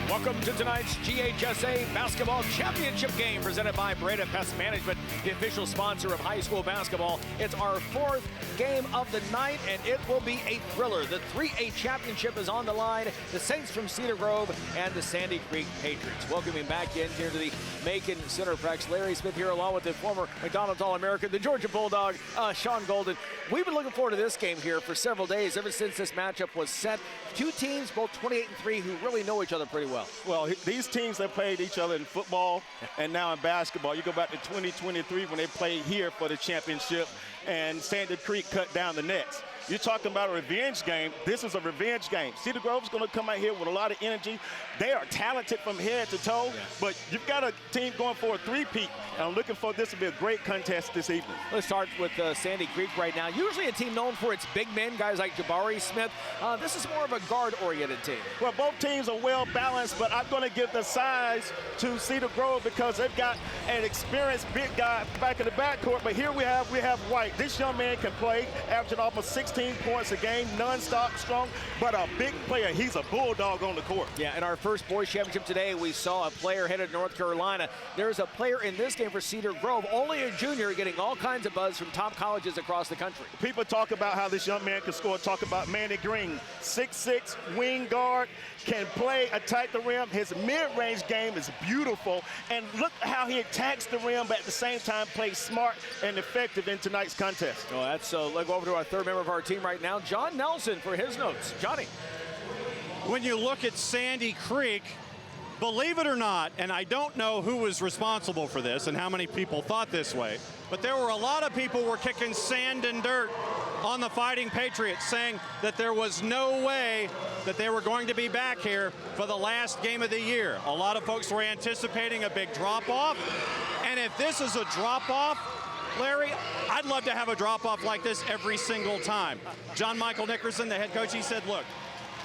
Welcome to tonight's GHSA Basketball Championship game presented by Breda Pest Management, the official sponsor of high school basketball. It's our fourth game of the night, and it will be a thriller. The 3A championship is on the line. The Saints from Cedar Grove and the Sandy Creek Patriots. Welcoming back in here to the Macon Centerplex, Larry Smith here along with the former McDonald's All-American, the Georgia Bulldog, Sean Golden. We've been looking forward to this game here for several days, ever since this matchup was set. Two teams, both 28-3, who really know each other pretty well. Well, these teams have played each other in football and now in basketball. You go back to 2023 when they played here for the championship and Sandy Creek cut down the nets. You're talking about a revenge game. This is a revenge game. Cedar Grove's going to come out here with a lot of energy. They are talented from head to toe, but you've got a team going for a three-peat, and I'm looking for this to be a great contest this evening. Let's start with Sandy Creek right now. Usually a team known for its big men, guys like Jabari Smith. This is more of a guard-oriented team. Well, both teams are well-balanced, but I'm going to give the size to Cedar Grove because they've got an experienced big guy back in the backcourt, but here we have White. This young man can play, averaging almost 16 points a game, non-stop strong, but a big player. He's a bulldog on the court. Yeah, in our first boys championship today, we saw a player headed to North Carolina. There's a player in this game for Cedar Grove, only a junior, getting all kinds of buzz from top colleges across the country. People talk about how this young man can score. Talk about Manny Green, 6'6", wing guard, can play, attack the rim. His mid-range game is beautiful, and look how he attacks the rim, but at the same time plays smart and effective in tonight's contest. Oh, that's let's go over to our third member of our team right now, John Nelson, for his notes. Johnny. When you look at Sandy Creek, believe it or not, and I don't know who was responsible for this and how many people thought this way, but there were a lot of people were kicking sand and dirt on the Fighting Patriots, saying that there was no way that they were going to be back here for the last game of the year. A lot of folks were anticipating a big drop-off, and if this is a drop-off, Larry, I'd love to have a drop-off like this every single time. John Michael Nickerson, the head coach, he said, look,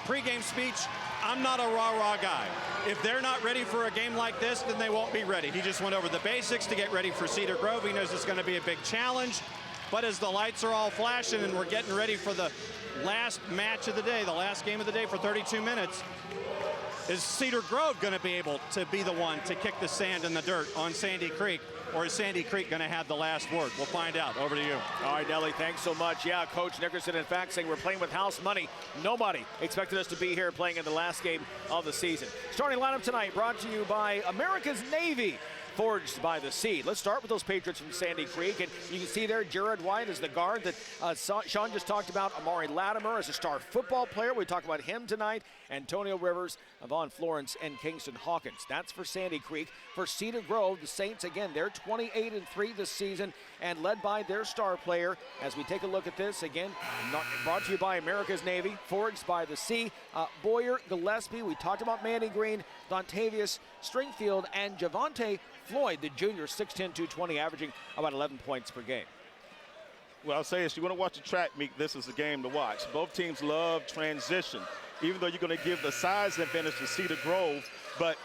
pre-game speech, I'm not a rah-rah guy. If they're not ready for a game like this, then they won't be ready. He just went over the basics to get ready for Cedar Grove. He knows it's going to be a big challenge. But as the lights are all flashing and we're getting ready for the last match of the day, the last game of the day for 32 minutes, is Cedar Grove going to be able to be the one to kick the sand and the dirt on Sandy Creek? Or is Sandy Creek going to have the last word? We'll find out. Over to you. All right, Nelly, thanks so much. Yeah, Coach Nickerson, in fact, saying we're playing with house money. Nobody expected us to be here playing in the last game of the season. Starting lineup tonight brought to you by America's Navy, forged by the sea. Let's start with those Patriots from Sandy Creek. And you can see there Jared White is the guard that Sean just talked about. Amari Latimer is a star football player. We talk about him tonight. Antonio Rivers, Vaughn Florence, and Kingston Hawkins. That's for Sandy Creek. For Cedar Grove, the Saints, again, they're 28-3 this season and led by their star player. As we take a look at this, again, brought to you by America's Navy, forged by the sea. Boyer, Gillespie, we talked about Manny Green, Dontavius Stringfield, and Javante Floyd, the junior, 6'10", 220, averaging about 11 points per game. Well, I'll say this, you want to watch the track meet, this is a game to watch. Both teams love transition, even though you're going to give the size advantage to Cedar Grove, but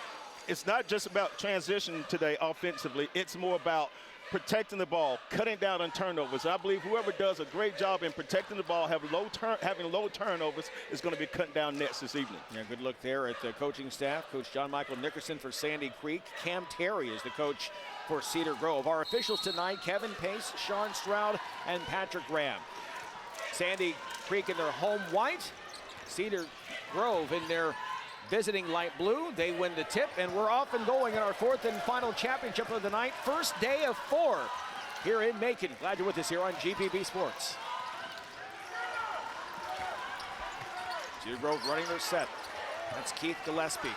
it's not just about transition today offensively, it's more about protecting the ball, cutting down on turnovers. I believe whoever does a great job in protecting the ball, having low turnovers, is going to be cutting down nets this evening. Yeah, good look there at the coaching staff. Coach John Michael Nickerson for Sandy Creek. Cam Terry is the coach for Cedar Grove. Our officials tonight, Kevin Pace, Sean Stroud, and Patrick Graham. Sandy Creek in their home white, Cedar Grove in their visiting light blue. They win the tip, and we're off and going in our fourth and final championship of the night. First day of 4 here in Macon. Glad you're with us here on GPB Sports. Cedar Grove running their set. That's Keith Gillespie.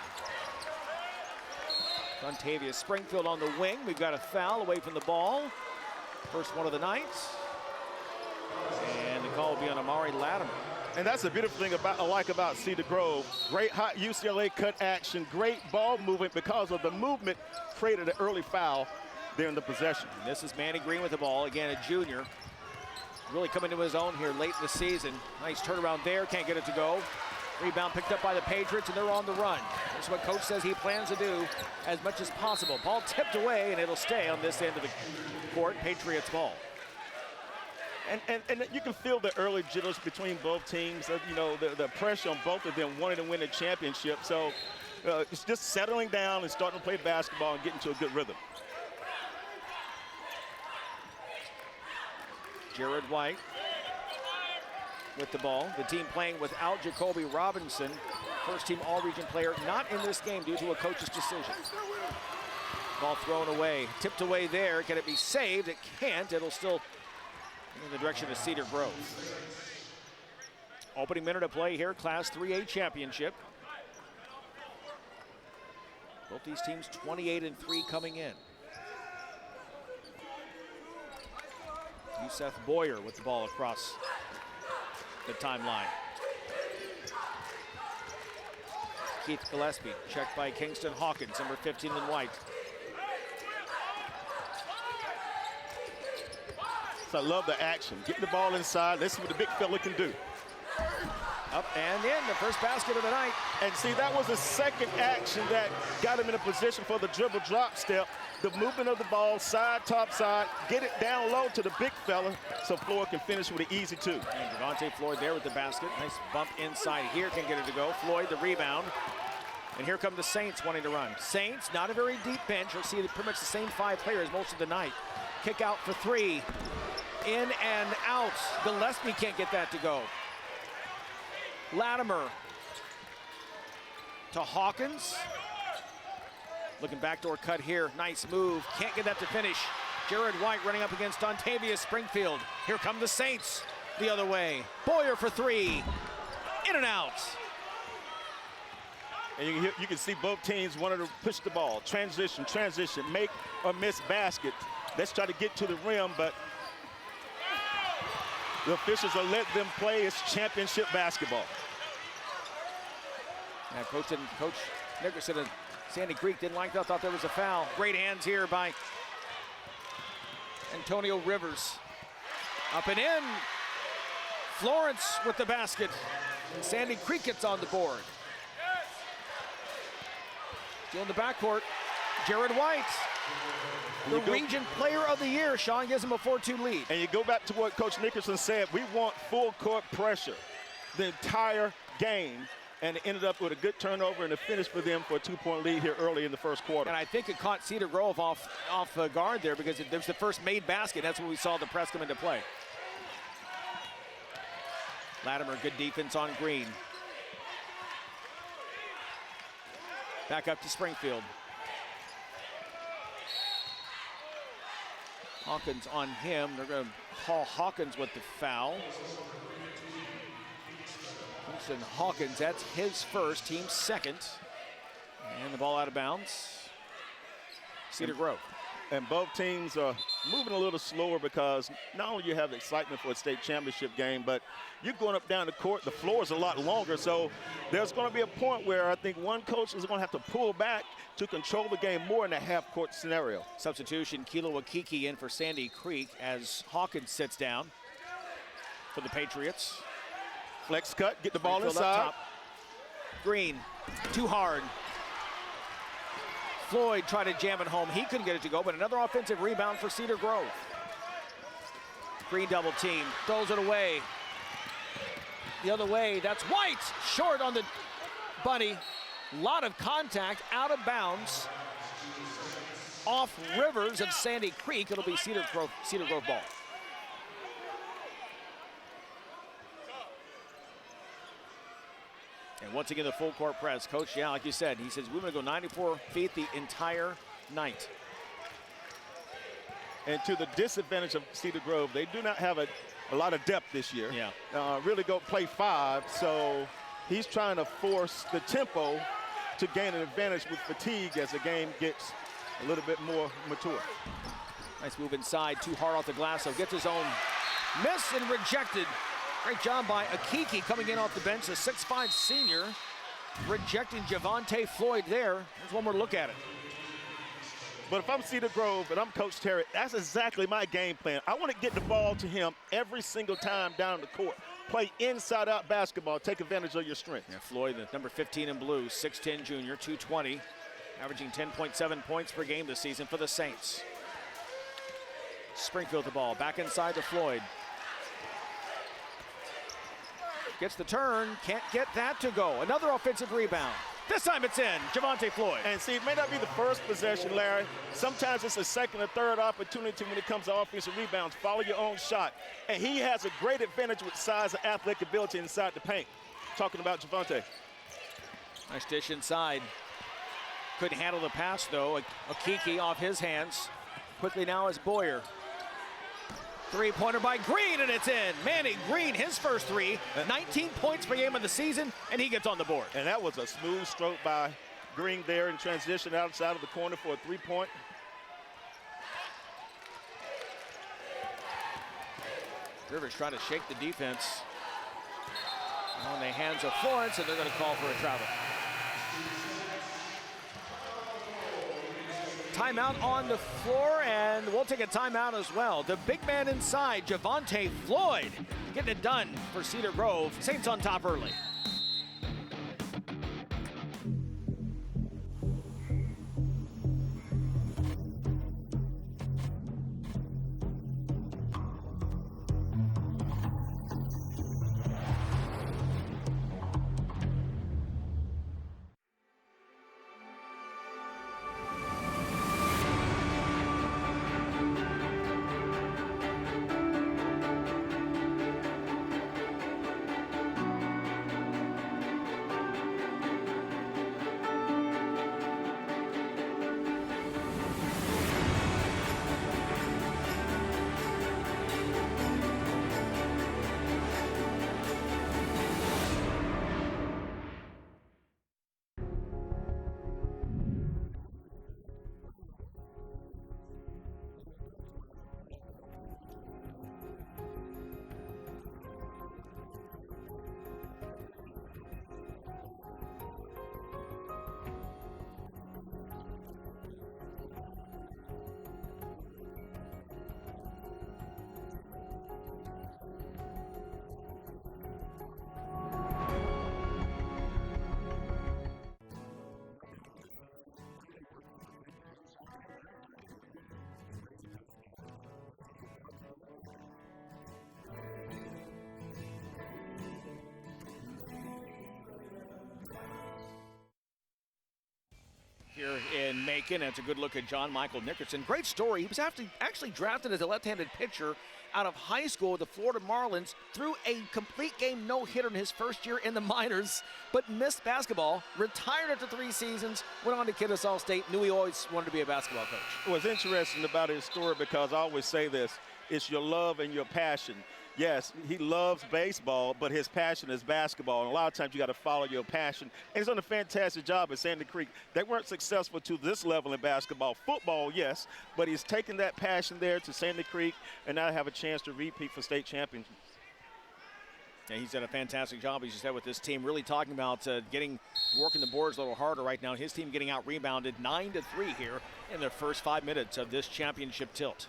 Dontavius Springfield on the wing. We've got a foul away from the ball. First one of the night. And the call will be on Amari Latimer. And that's the beautiful thing I like about Cedar Grove. Great hot UCLA cut action, great ball movement because of the movement created an early foul during the possession. And this is Manny Green with the ball, again a junior. really coming to his own here late in the season. Nice turnaround there, can't get it to go. Rebound picked up by the Patriots, and they're on the run. That's what coach says he plans to do as much as possible. Ball tipped away, and it'll stay on this end of the court. Patriots ball. And you can feel the early jitters between both teams. You know, the pressure on both of them wanting to win a championship. So it's just settling down and starting to play basketball and getting to a good rhythm. Jared White with the ball. The team playing without Jacoby Robinson, first team all-region player, not in this game due to a coach's decision. Ball thrown away, tipped away there. Can it be saved? It can't. It'll still in the direction of Cedar Grove. Opening minute of play here, Class 3A championship. Both these teams 28-3 coming in. Yusef Boyer with the ball across the timeline. Keith Gillespie, checked by Kingston Hawkins, number 15 in white. So I love the action. Get the ball inside. Let's see what the big fella can do. Up and in, the first basket of the night. And see, that was the second action that got him in a position for the dribble drop step. The movement of the ball, side, top side, get it down low to the big fella so Floyd can finish with an easy two. And Devontae Floyd there with the basket. Nice bump inside here, can get it to go. Floyd the rebound. And here come the Saints wanting to run. Saints, not a very deep bench. You'll see pretty much the same 5 players most of the night. Kick out for 3. In and out. Gillespie can't get that to go. Latimer to Hawkins. Looking backdoor cut here. Nice move. Can't get that to finish. Jared White running up against Dontavius Springfield. Here come the Saints the other way. Boyer for 3. In and out. And you can see both teams wanted to push the ball. Transition, make or miss basket. Let's try to get to the rim, but the officials are letting them play. It's championship basketball. Yeah, Coach Nickerson and Sandy Creek didn't like that, thought there was a foul. Great hands here by Antonio Rivers. Up and in. Florence with the basket. And Sandy Creek gets on the board. Still in the backcourt, Jared White. The region player of the year. Sean gives him a 4-2 lead. And you go back to what Coach Nickerson said, we want full court pressure the entire game. And it ended up with a good turnover and a finish for them for a 2-point lead here early in the first quarter. And I think it caught Cedar Grove off guard there because it was the first made basket. That's when we saw the press come into play. Latimer, good defense on Green. Back up to Springfield. Hawkins on him. They're going to call Hawkins with the foul. Kingston Hawkins, that's his first, team second. And the ball out of bounds. Cedar Grove. And both teams are moving a little slower because not only you have the excitement for a state championship game, but you're going up down the court, the floor is a lot longer. So there's going to be a point where I think one coach is going to have to pull back to control the game more in a half-court scenario. Substitution, Kilo Wakiki in for Sandy Creek as Hawkins sits down for the Patriots. Flex cut, get the ball inside. Green, too hard. Floyd tried to jam it home. He couldn't get it to go, but another offensive rebound for Cedar Grove. Green double team, throws it away. The other way, that's White, short on the bunny. Lot of contact, out of bounds. Off Rivers of Sandy Creek, it'll be Cedar Grove ball. And once again, the full court press. Coach, yeah, like you said, he says, we're going to go 94 feet the entire night. And to the disadvantage of Cedar Grove, they do not have a lot of depth this year. Yeah. Really go play 5, so he's trying to force the tempo to gain an advantage with fatigue as the game gets a little bit more mature. Nice move inside, too hard off the glass, so gets his own miss and rejected. Great job by Akiki coming in off the bench, the 6'5" senior, rejecting Javonte Floyd there. There's one more look at it. But if I'm Cedar Grove and I'm Coach Terry, that's exactly my game plan. I want to get the ball to him every single time down the court. Play inside-out basketball. Take advantage of your strength. Yeah, Floyd, the number 15 in blue, 6'10 junior, 220, averaging 10.7 points per game this season for the Saints. Springfield the ball, back inside to Floyd. Gets the turn, can't get that to go. Another offensive rebound. This time it's in, Javonte Floyd. And see, it may not be the first possession, Larry. Sometimes it's a second or third opportunity when it comes to offensive rebounds. Follow your own shot. And he has a great advantage with size and athletic ability inside the paint. Talking about Javonte. Nice dish inside. Couldn't handle the pass, though. Okeke off his hands. Quickly now is Boyer. Three-pointer by Green, and it's in. Manny Green, his first three, 19 points per game of the season, and he gets on the board. And that was a smooth stroke by Green there in transition outside of the corner for a three-point. Rivers trying to shake the defense on the hands of Florence, and they're going to call for a travel. Timeout on the floor, and we'll take a timeout as well. The big man inside, Javonte Floyd, getting it done for Cedar Grove. Saints on top early. Here in Macon, it's a good look at John Michael Nickerson. Great story. He was actually drafted as a left-handed pitcher out of high school with the Florida Marlins, threw a complete game no-hitter in his first year in the minors, but missed basketball, retired after 3 seasons, went on to Kennesaw State, knew he always wanted to be a basketball coach. What's interesting about his story, because I always say this, it's your love and your passion. Yes, he loves baseball, but his passion is basketball. And a lot of times you got to follow your passion. And he's done a fantastic job at Sandy Creek. They weren't successful to this level in basketball. Football, yes, but he's taken that passion there to Sandy Creek and now have a chance to repeat for state championships. Yeah, he's done a fantastic job, as you said, with this team. Really talking about working the boards a little harder right now. His team getting out rebounded 9-3 here in the first 5 minutes of this championship tilt.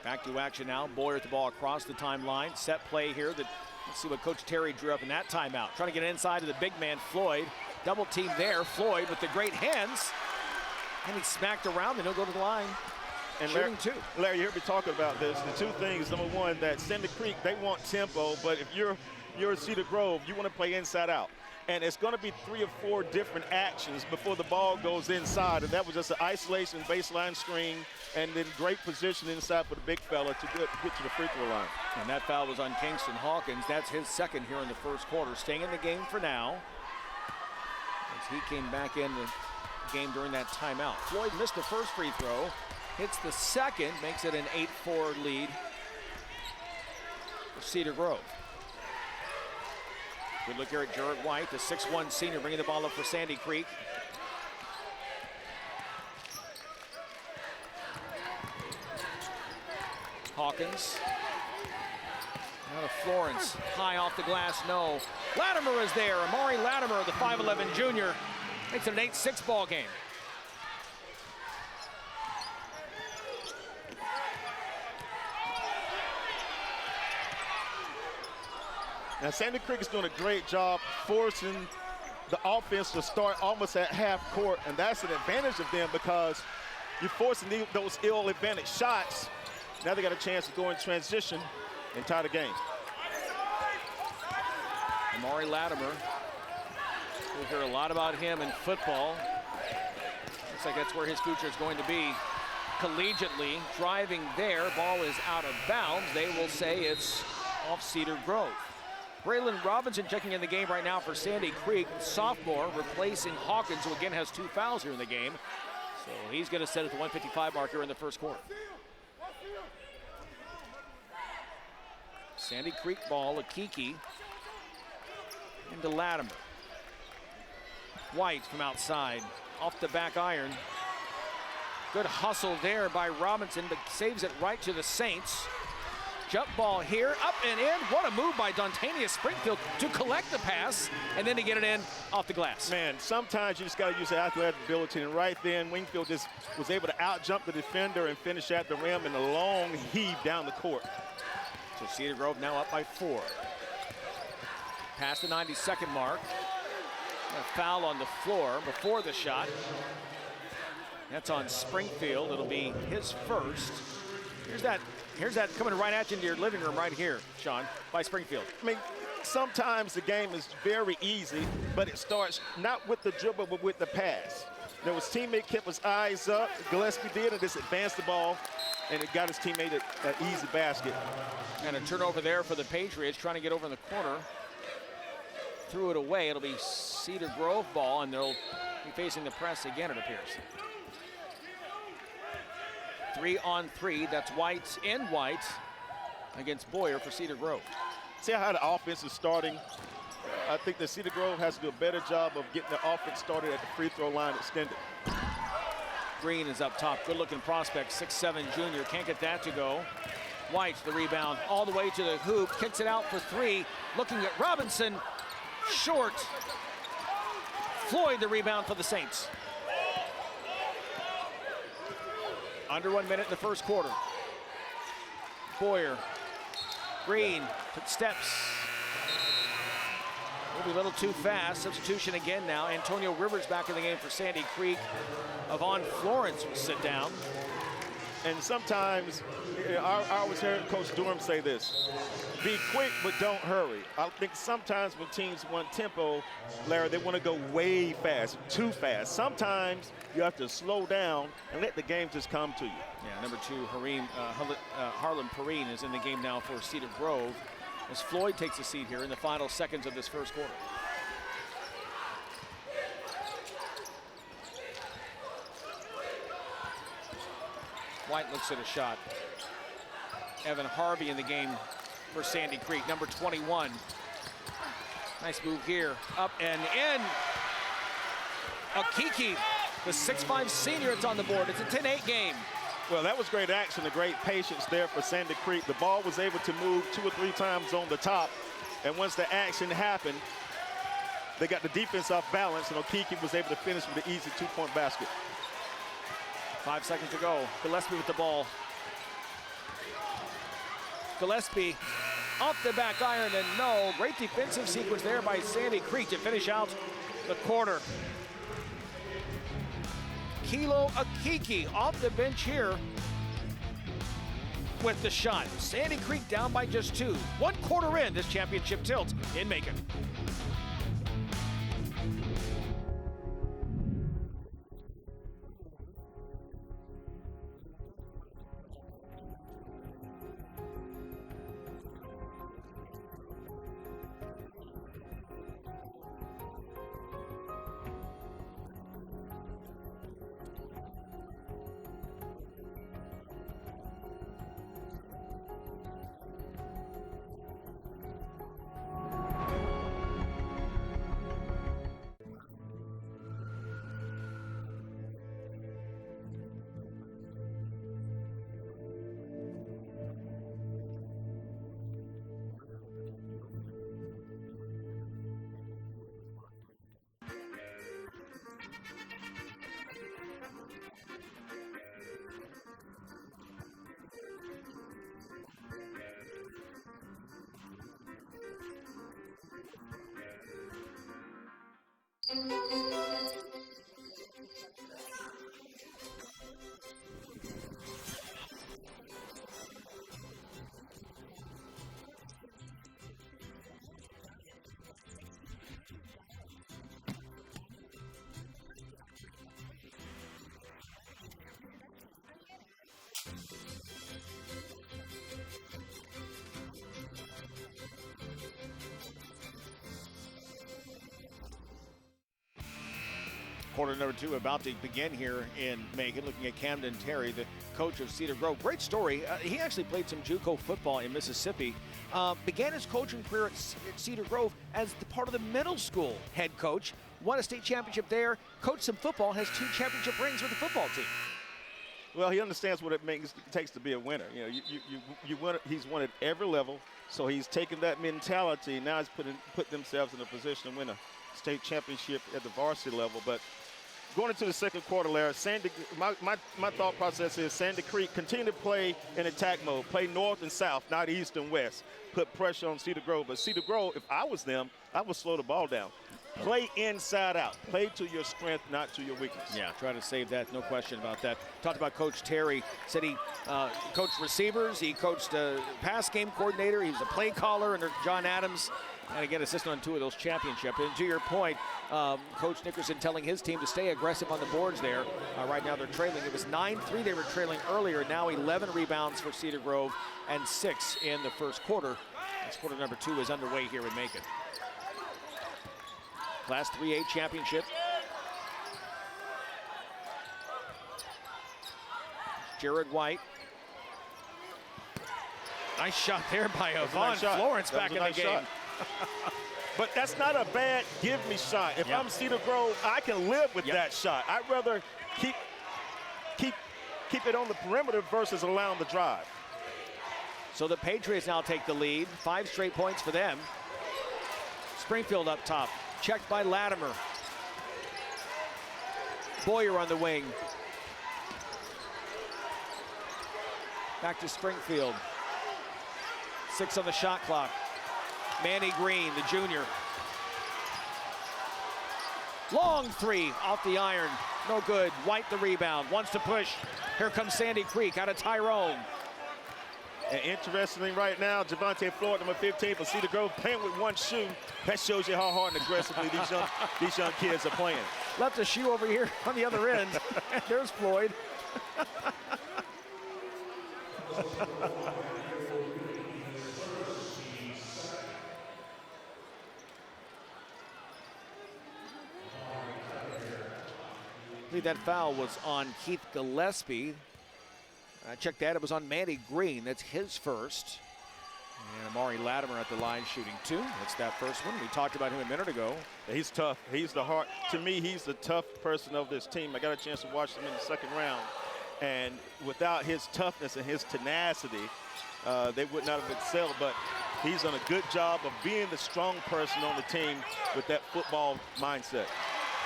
Back to action now. Boyer at the ball across the timeline. Set play here. Let's see what Coach Terry drew up in that timeout. Trying to get inside to the big man, Floyd. Double team there. Floyd with the great hands. And he smacked around, and he'll go to the line. And Larry, you heard me talking about this. The two things, number one, that Sandy Creek, they want tempo, but if you're Cedar Grove, you want to play inside out. And it's going to be 3 or 4 different actions before the ball goes inside. And that was just an isolation baseline screen and then great position inside for the big fella to get to the free throw line. And that foul was on Kingston Hawkins. That's his second here in the first quarter. Staying in the game for now, as he came back in the game during that timeout. Floyd missed the first free throw, hits the second, makes it an 8-4 lead for Cedar Grove. Good look here at Jarrett White, the 6'1 senior, bringing the ball up for Sandy Creek. Hawkins. Now to Florence, high off the glass, no. Latimer is there, Amari Latimer, the 5'11 junior. Makes it an 8-6 ball game. Now, Sandy Creek is doing a great job forcing the offense to start almost at half court, and that's an advantage of them because you're forcing those ill-advantage shots. Now they got a chance to go in transition and tie the game. Amari Latimer. We hear a lot about him in football. Looks like that's where his future is going to be. Collegiately, driving there. Ball is out of bounds. They will say it's off Cedar Grove. Braylon Robinson checking in the game right now for Sandy Creek, sophomore, replacing Hawkins, who again has 2 fouls here in the game. So he's going to set at the 155 marker in the first quarter. Sandy Creek ball, Akiki into Latimer. White from outside, off the back iron. Good hustle there by Robinson, but saves it right to the Saints. Jump ball here, up and in. What a move by Dontanius Springfield to collect the pass and then to get it in off the glass. Man, sometimes you just got to use the athletic ability, and right then Wingfield just was able to out-jump the defender and finish at the rim in a long heave down the court. So Cedar Grove now up by 4. Past the 90-second mark. A foul on the floor before the shot. That's on Springfield. It'll be his first. Here's that coming right at you into your living room right here, Sean, by Springfield. I mean, sometimes the game is very easy, but it starts not with the dribble, but with the pass. There was teammate kept his eyes up. Gillespie did, and just advanced the ball, and it got his teammate an easy basket. And a turnover there for the Patriots, trying to get over in the corner. Threw it away. It'll be Cedar Grove ball, and they'll be facing the press again, it appears. 3-on-3, that's White in White against Boyer for Cedar Grove. See how the offense is starting? I think that Cedar Grove has to do a better job of getting the offense started at the free throw line extended. Green is up top, good looking prospect, 6'7" junior, can't get that to go. White, the rebound, all the way to the hoop, kicks it out for 3, looking at Robinson, short. Floyd, the rebound for the Saints. Under 1 minute in the first quarter. Boyer, Green, took steps. Maybe a little too fast. Substitution again now. Antonio Rivers back in the game for Sandy Creek. Avon Florence will sit down. And sometimes, I always heard Coach Durham say this: be quick, but don't hurry. I think sometimes when teams want tempo, Larry, they want to go way fast, too fast. Sometimes you have to slow down and let the game just come to you. Yeah, number 2, Harlan Perrine is in the game now for Cedar Grove as Floyd takes a seat here in the final seconds of this first quarter. White looks at a shot. Evan Harvey in the game for Sandy Creek, number 21. Nice move here, up and in. Akiki, the 6'5" senior, it's on the board. It's a 10-8 game. Well, that was great action, a great patience there for Sandy Creek. The ball was able to move 2 or 3 times on the top, and once the action happened, they got the defense off balance, and Akiki was able to finish with an easy 2-point basket. 5 seconds to go. Gillespie with the ball. Gillespie off the back iron, and no. Great defensive sequence there by Sandy Creek to finish out the quarter. Kilo Akiki off the bench here with the shot. Sandy Creek down by just 2. 1 quarter in this championship tilt in Macon. Quarter number 2 about to begin here in Macon. Looking at Camden Terry, the coach of Cedar Grove. Great story. He actually played some JUCO football in Mississippi. Began his coaching career at Cedar Grove as the part of the middle school head coach. Won a state championship there. Coached some football. Has 2 championship rings with the football team. Well, he understands what it takes to be a winner. You know, you win. He's won at every level, so he's taken that mentality. Now he's put themselves in a position to win a state championship at the varsity level. But going into the second quarter, Larry, my thought process is Sandy Creek continue to play in attack mode, play north and south, not east and west, put pressure on Cedar Grove. But Cedar Grove, if I was them, I would slow the ball down. Play inside out. Play to your strength, not to your weakness. Yeah, try to save that. No question about that. Talked about Coach Terry. Said he coached receivers. He coached a pass game coordinator. He was a play caller under John Adams. And again, assistant on 2 of those championships. And to your point, Coach Nickerson telling his team to stay aggressive on the boards there. Right now they're trailing. It was 9-3 they were trailing earlier. Now 11 rebounds for Cedar Grove and 6 in the first quarter. This quarter number 2 is underway here in Macon. Class 3A championship. Jared White. Nice shot there by Yvonne Florence back in the game. But that's not a bad give-me shot. If I'm Cedar Grove, I can live with that shot. I'd rather keep it on the perimeter versus allowing the drive. So the Patriots now take the lead. 5 straight points for them. Springfield up top. Checked by Latimer. Boyer on the wing. Back to Springfield. 6 on the shot clock. Manny Green, the junior. Long 3 off the iron. No good. White the rebound. Wants to push. Here comes Sandy Creek out of Tyrone. And interestingly right now, Javante Floyd, number 15 for Cedar Grove, playing with 1 shoe. That shows you how hard and aggressively these young kids are playing. Left a shoe over here on the other end. There's Floyd. I believe that foul was on Keith Gillespie. I checked that. It was on Manny Green. That's his first. And Amari Latimer at the line shooting 2. That's that first one. We talked about him a minute ago. He's tough. He's the heart. To me, he's the tough person of this team. I got a chance to watch him in the second round. And without his toughness and his tenacity, they would not have excelled. But he's done a good job of being the strong person on the team with that football mindset.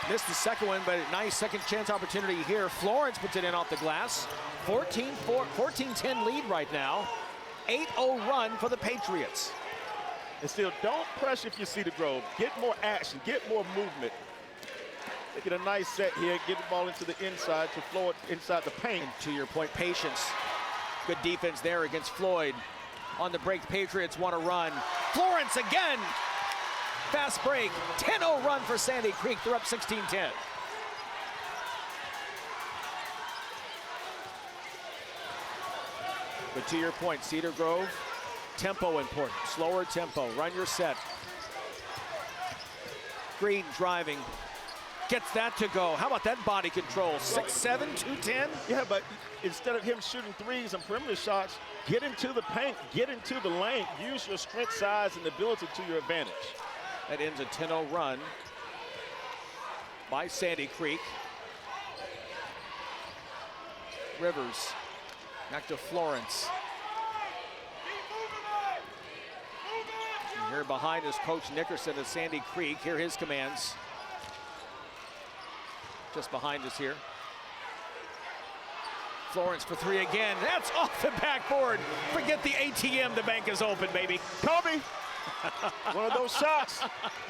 Missed the second one, but a nice second chance opportunity here. Florence puts it in off the glass. 14-10 lead right now. 8-0 run for the Patriots. And still, don't pressure if you see the Grove. Get more action, get more movement. They get a nice set here, get the ball into the inside to Floyd inside the paint. And to your point, patience. Good defense there against Floyd. On the break, the Patriots want to run. Florence again. Fast break. 10-0 run for Sandy Creek. They're up 16-10. But to your point, Cedar Grove, tempo important. Slower tempo. Run your set. Green driving. Gets that to go. How about that body control? 6'7", 210? Yeah, but instead of him shooting threes and perimeter shots, get into the paint, get into the lane. Use your strength, size, and ability to your advantage. That ends a 10-0 run by Sandy Creek. Rivers back to Florence. And here behind is Coach Nickerson of Sandy Creek. Here are his commands. Just behind us here. Florence for 3 again. That's off the backboard. Forget the ATM. The bank is open, baby. Kobe. One of those shots.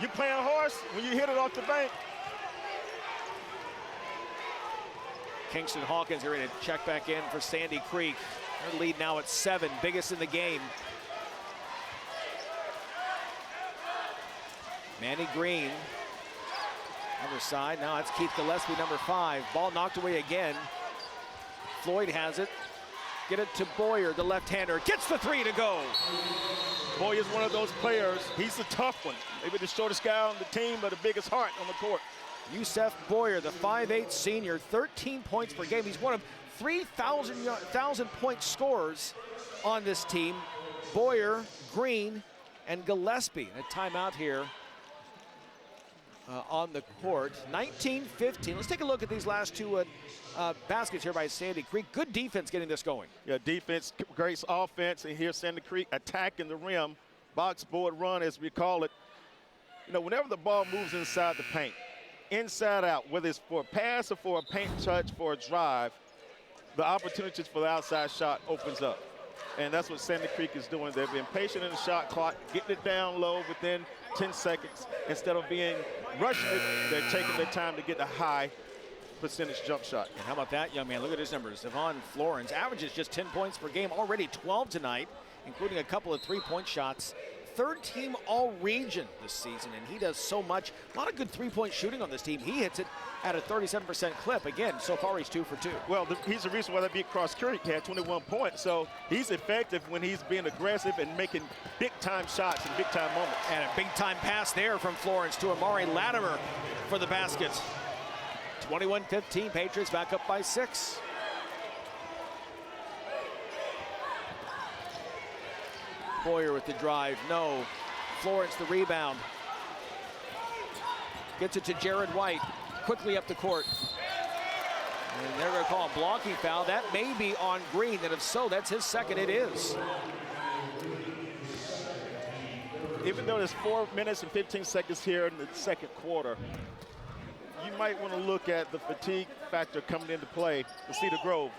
You playing horse when you hit it off the bank. Kingston Hawkins are in to check back in for Sandy Creek. Their lead now at 7, biggest in the game. Manny Green. Other side, now it's Keith Gillespie, number 5. Ball knocked away again. Floyd has it. Get it to Boyer, the left-hander. Gets the 3 to go. Boyer's one of those players. He's the tough one. Maybe the shortest guy on the team, but the biggest heart on the court. Yusef Boyer, the 5'8 senior, 13 points per game. He's one of 3,000 point scorers on this team. Boyer, Green, and Gillespie. A timeout here on the court. 19-15. Let's take a look at these last two baskets here by Sandy Creek. Good defense getting this going. Yeah, defense, great offense, and here's Sandy Creek attacking the rim. Box board run, as we call it. You know, whenever the ball moves inside the paint, inside out, whether it's for a pass or for a paint touch, for a drive, the opportunities for the outside shot opens up. And that's what Sandy Creek is doing. They've been patient in the shot clock, getting it down low within 10 seconds. Instead of being rushing it, they're taking their time to get a high percentage jump shot. And how about that, young man? Look at his numbers. Devon Florence averages just 10 points per game, already 12 tonight, including a couple of three-point shots. Third team all-region this season, and he does so much. A lot of good three-point shooting on this team. He hits it at a 37% clip. Again, so far he's 2 for 2. Well, he's the reason why they beat Cross Creek. He had 21 points, so he's effective when he's being aggressive and making big-time shots in big-time moments. And a big-time pass there from Florence to Amari Latimer for the basket. 21-15, Patriots back up by 6. Boyer with the drive, no. Florence the rebound. Gets it to Jared White, quickly up the court. And they're going to call a blocking foul. That may be on Green, and if so, that's his second. It is. Even though there's 4 minutes and 15 seconds here in the second quarter, you might want to look at the fatigue factor coming into play for Cedar Grove,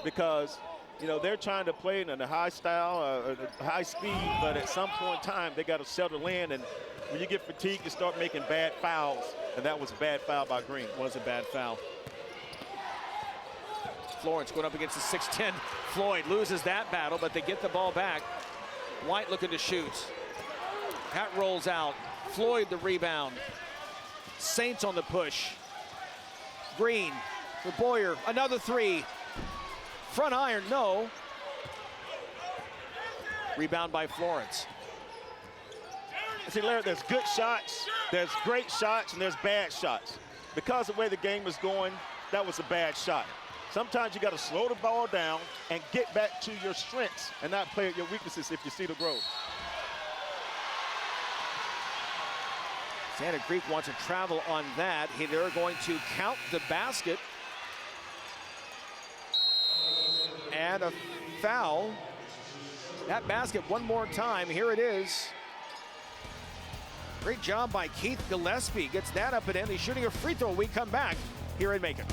because you know, they're trying to play in a high style, high speed, but at some point in time, they got to settle in. And when you get fatigued, you start making bad fouls. And that was a bad foul by Green. Was a bad foul. Florence going up against the 6'10 Floyd. Loses that battle, but they get the ball back. White looking to shoot. That rolls out. Floyd the rebound. Saints on the push. Green for Boyer. Another three. Front iron, no. Rebound by Florence. See, Larry, there's good shots, there's great shots, and there's bad shots. Because of the way the game is going, that was a bad shot. Sometimes you got to slow the ball down and get back to your strengths and not play at your weaknesses if you see the growth. Santa Creek wants to travel on that. They're going to count the basket. And a foul. That basket one more time. Here it is. Great job by Keith Gillespie. Gets that up and in. He's shooting a free throw. We come back here in Macon.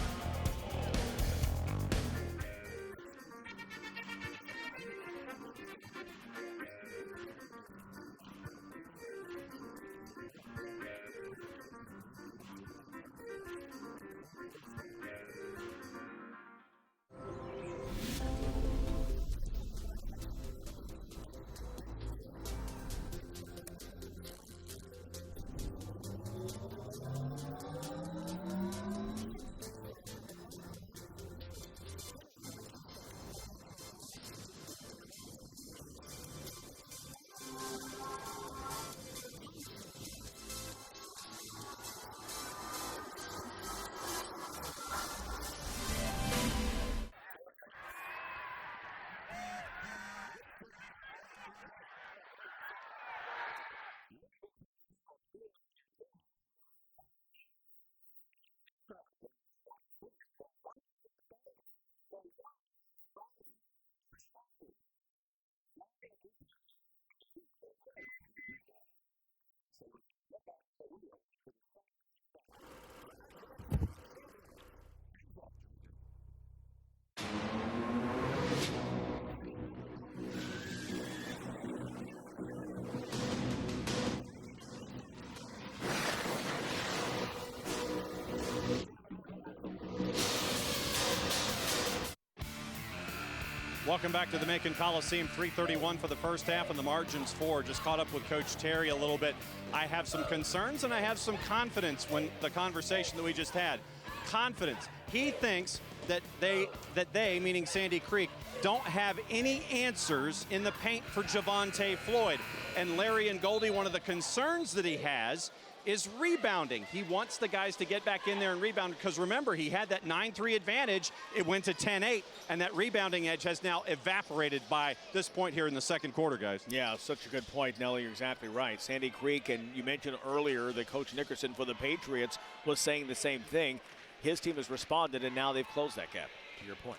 Welcome back to the Macon Coliseum. 3:31 for the first half, and the margin's 4. Just caught up with Coach Terry a little bit. I have some concerns and I have some confidence when the conversation that we just had. Confidence. He thinks that they, meaning Sandy Creek, don't have any answers in the paint for Javonte Floyd. And Larry and Goldie, one of the concerns that he has is rebounding. He wants the guys to get back in there and rebound because remember, he had that 9-3 advantage. It went to 10-8, and that rebounding edge has now evaporated by this point here in the second quarter, guys. Yeah, such a good point, Nelly. You're exactly right. Sandy Creek, and you mentioned earlier that Coach Nickerson for the Patriots was saying the same thing. His team has responded, and now they've closed that gap, to your point.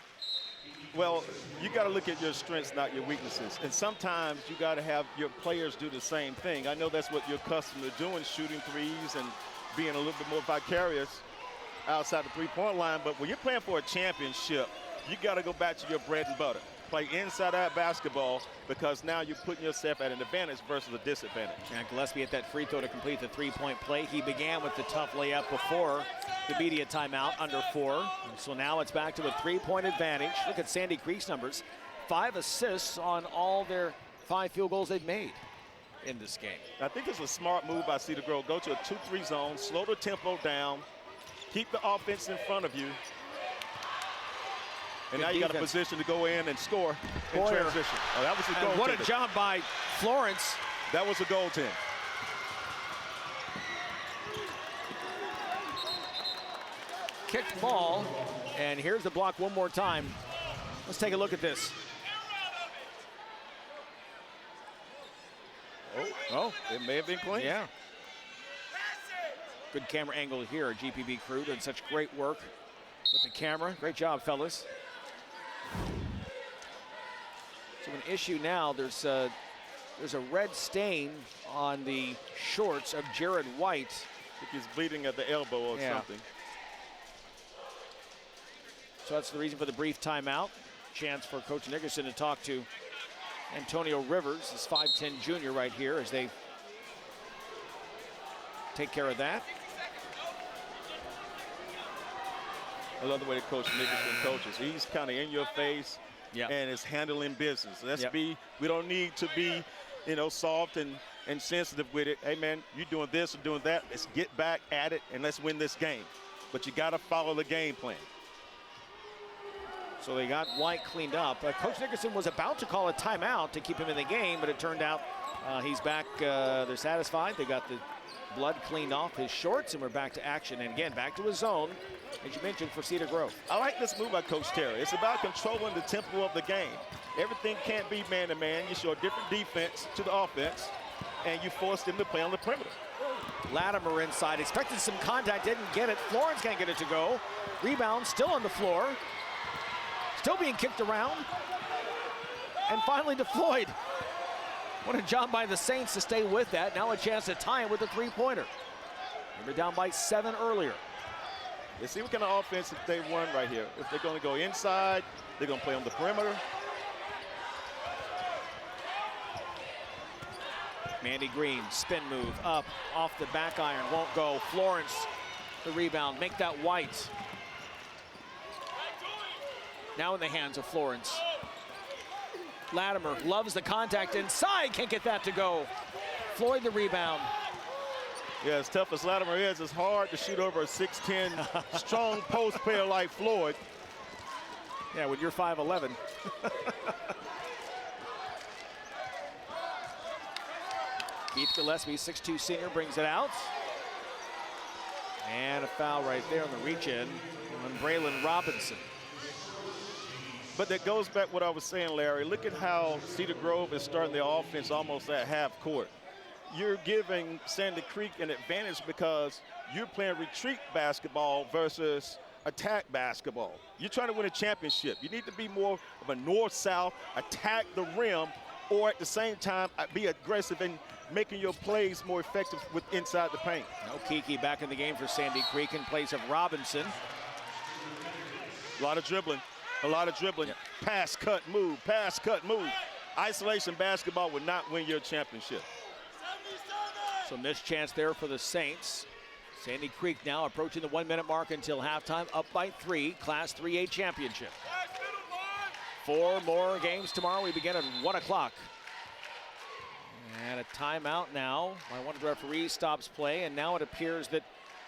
Well, you got to look at your strengths, not your weaknesses. And sometimes you got to have your players do the same thing. I know that's what you're accustomed to doing, shooting threes and being a little bit more vicarious outside the three-point line. But when you're playing for a championship, you got to go back to your bread and butter. Play inside out basketball because now you're putting yourself at an advantage versus a disadvantage. And Gillespie at that free throw to complete the three-point play. He began with the tough layup before the media timeout, under 4. And so now it's back to a three-point advantage. Look at Sandy Creek's numbers. 5 assists on all their 5 field goals they've made in this game. I think it's a smart move by Cedar Grove. Go to a 2-3 zone, slow the tempo down, keep the offense in front of you. And good now you got a defense. position to go in and score in Boyer. transition. Oh, that was a And goal. what a job by Florence. That was a goaltend. Kicked ball, and here's the block one more time. Let's take a look at this. Oh, it may have been clean. Yeah. Good camera angle here. Our GPB crew doing such great work with the camera. Great job, fellas. So an issue now, there's a red stain on the shorts of Jared White. I think he's bleeding at the elbow or something. So that's the reason for the brief timeout. Chance for Coach Nickerson to talk to Antonio Rivers, this 5'10" junior right here, as they take care of that. I love the way that Coach Nickerson coaches. He's kind of in your face and is handling business. We don't need to be, soft and sensitive with it. Hey, man, you're doing this and doing that. Let's get back at it and let's win this game. But you got to follow the game plan. So they got White cleaned up. Coach Nickerson was about to call a timeout to keep him in the game, but it turned out he's back. They're satisfied. They got the blood cleaned off his shorts, and we're back to action. And again, back to his zone, as you mentioned, for Cedar Grove. I like this move by Coach Terry. It's about controlling the tempo of the game. Everything can't be man-to-man. You show a different defense to the offense, and you force them to play on the perimeter. Latimer inside, expected some contact, didn't get it. Florence can't get it to go. Rebound still on the floor. Still being kicked around. And finally to Floyd. What a job by the Saints to stay with that. Now a chance to tie him with a three-pointer. They were down by 7 earlier. Let's see what kind of offense if they run right here. If they're going to go inside, they're going to play on the perimeter. Mandy Green, spin move, up, off the back iron, won't go. Florence, the rebound, make that White. Now in the hands of Florence. Latimer loves the contact inside, can't get that to go. Floyd the rebound. Yeah, as tough as Latimer is, it's hard to shoot over a 6'10", strong post player like Floyd. Yeah, when you're 5'11". Keith Gillespie, 6'2" senior, brings it out. And a foul right there on the reach-in on Braylon Robinson. But that goes back to what I was saying, Larry. Look at how Cedar Grove is starting their offense almost at half court. You're giving Sandy Creek an advantage because you're playing retreat basketball versus attack basketball. You're trying to win a championship. You need to be more of a north-south, attack the rim, or at the same time be aggressive in making your plays more effective with inside the paint. No Kiki back in the game for Sandy Creek in place of Robinson. A lot of dribbling. A lot of dribbling. Pass, cut, move. Pass, cut, move. Isolation basketball would not win your championship. So missed chance there for the Saints. Sandy Creek now approaching the 1-minute mark until halftime, up by 3, Class 3A championship. 4 more games tomorrow. We begin at 1 o'clock. And a timeout now. One of the referees stops play, and now it appears that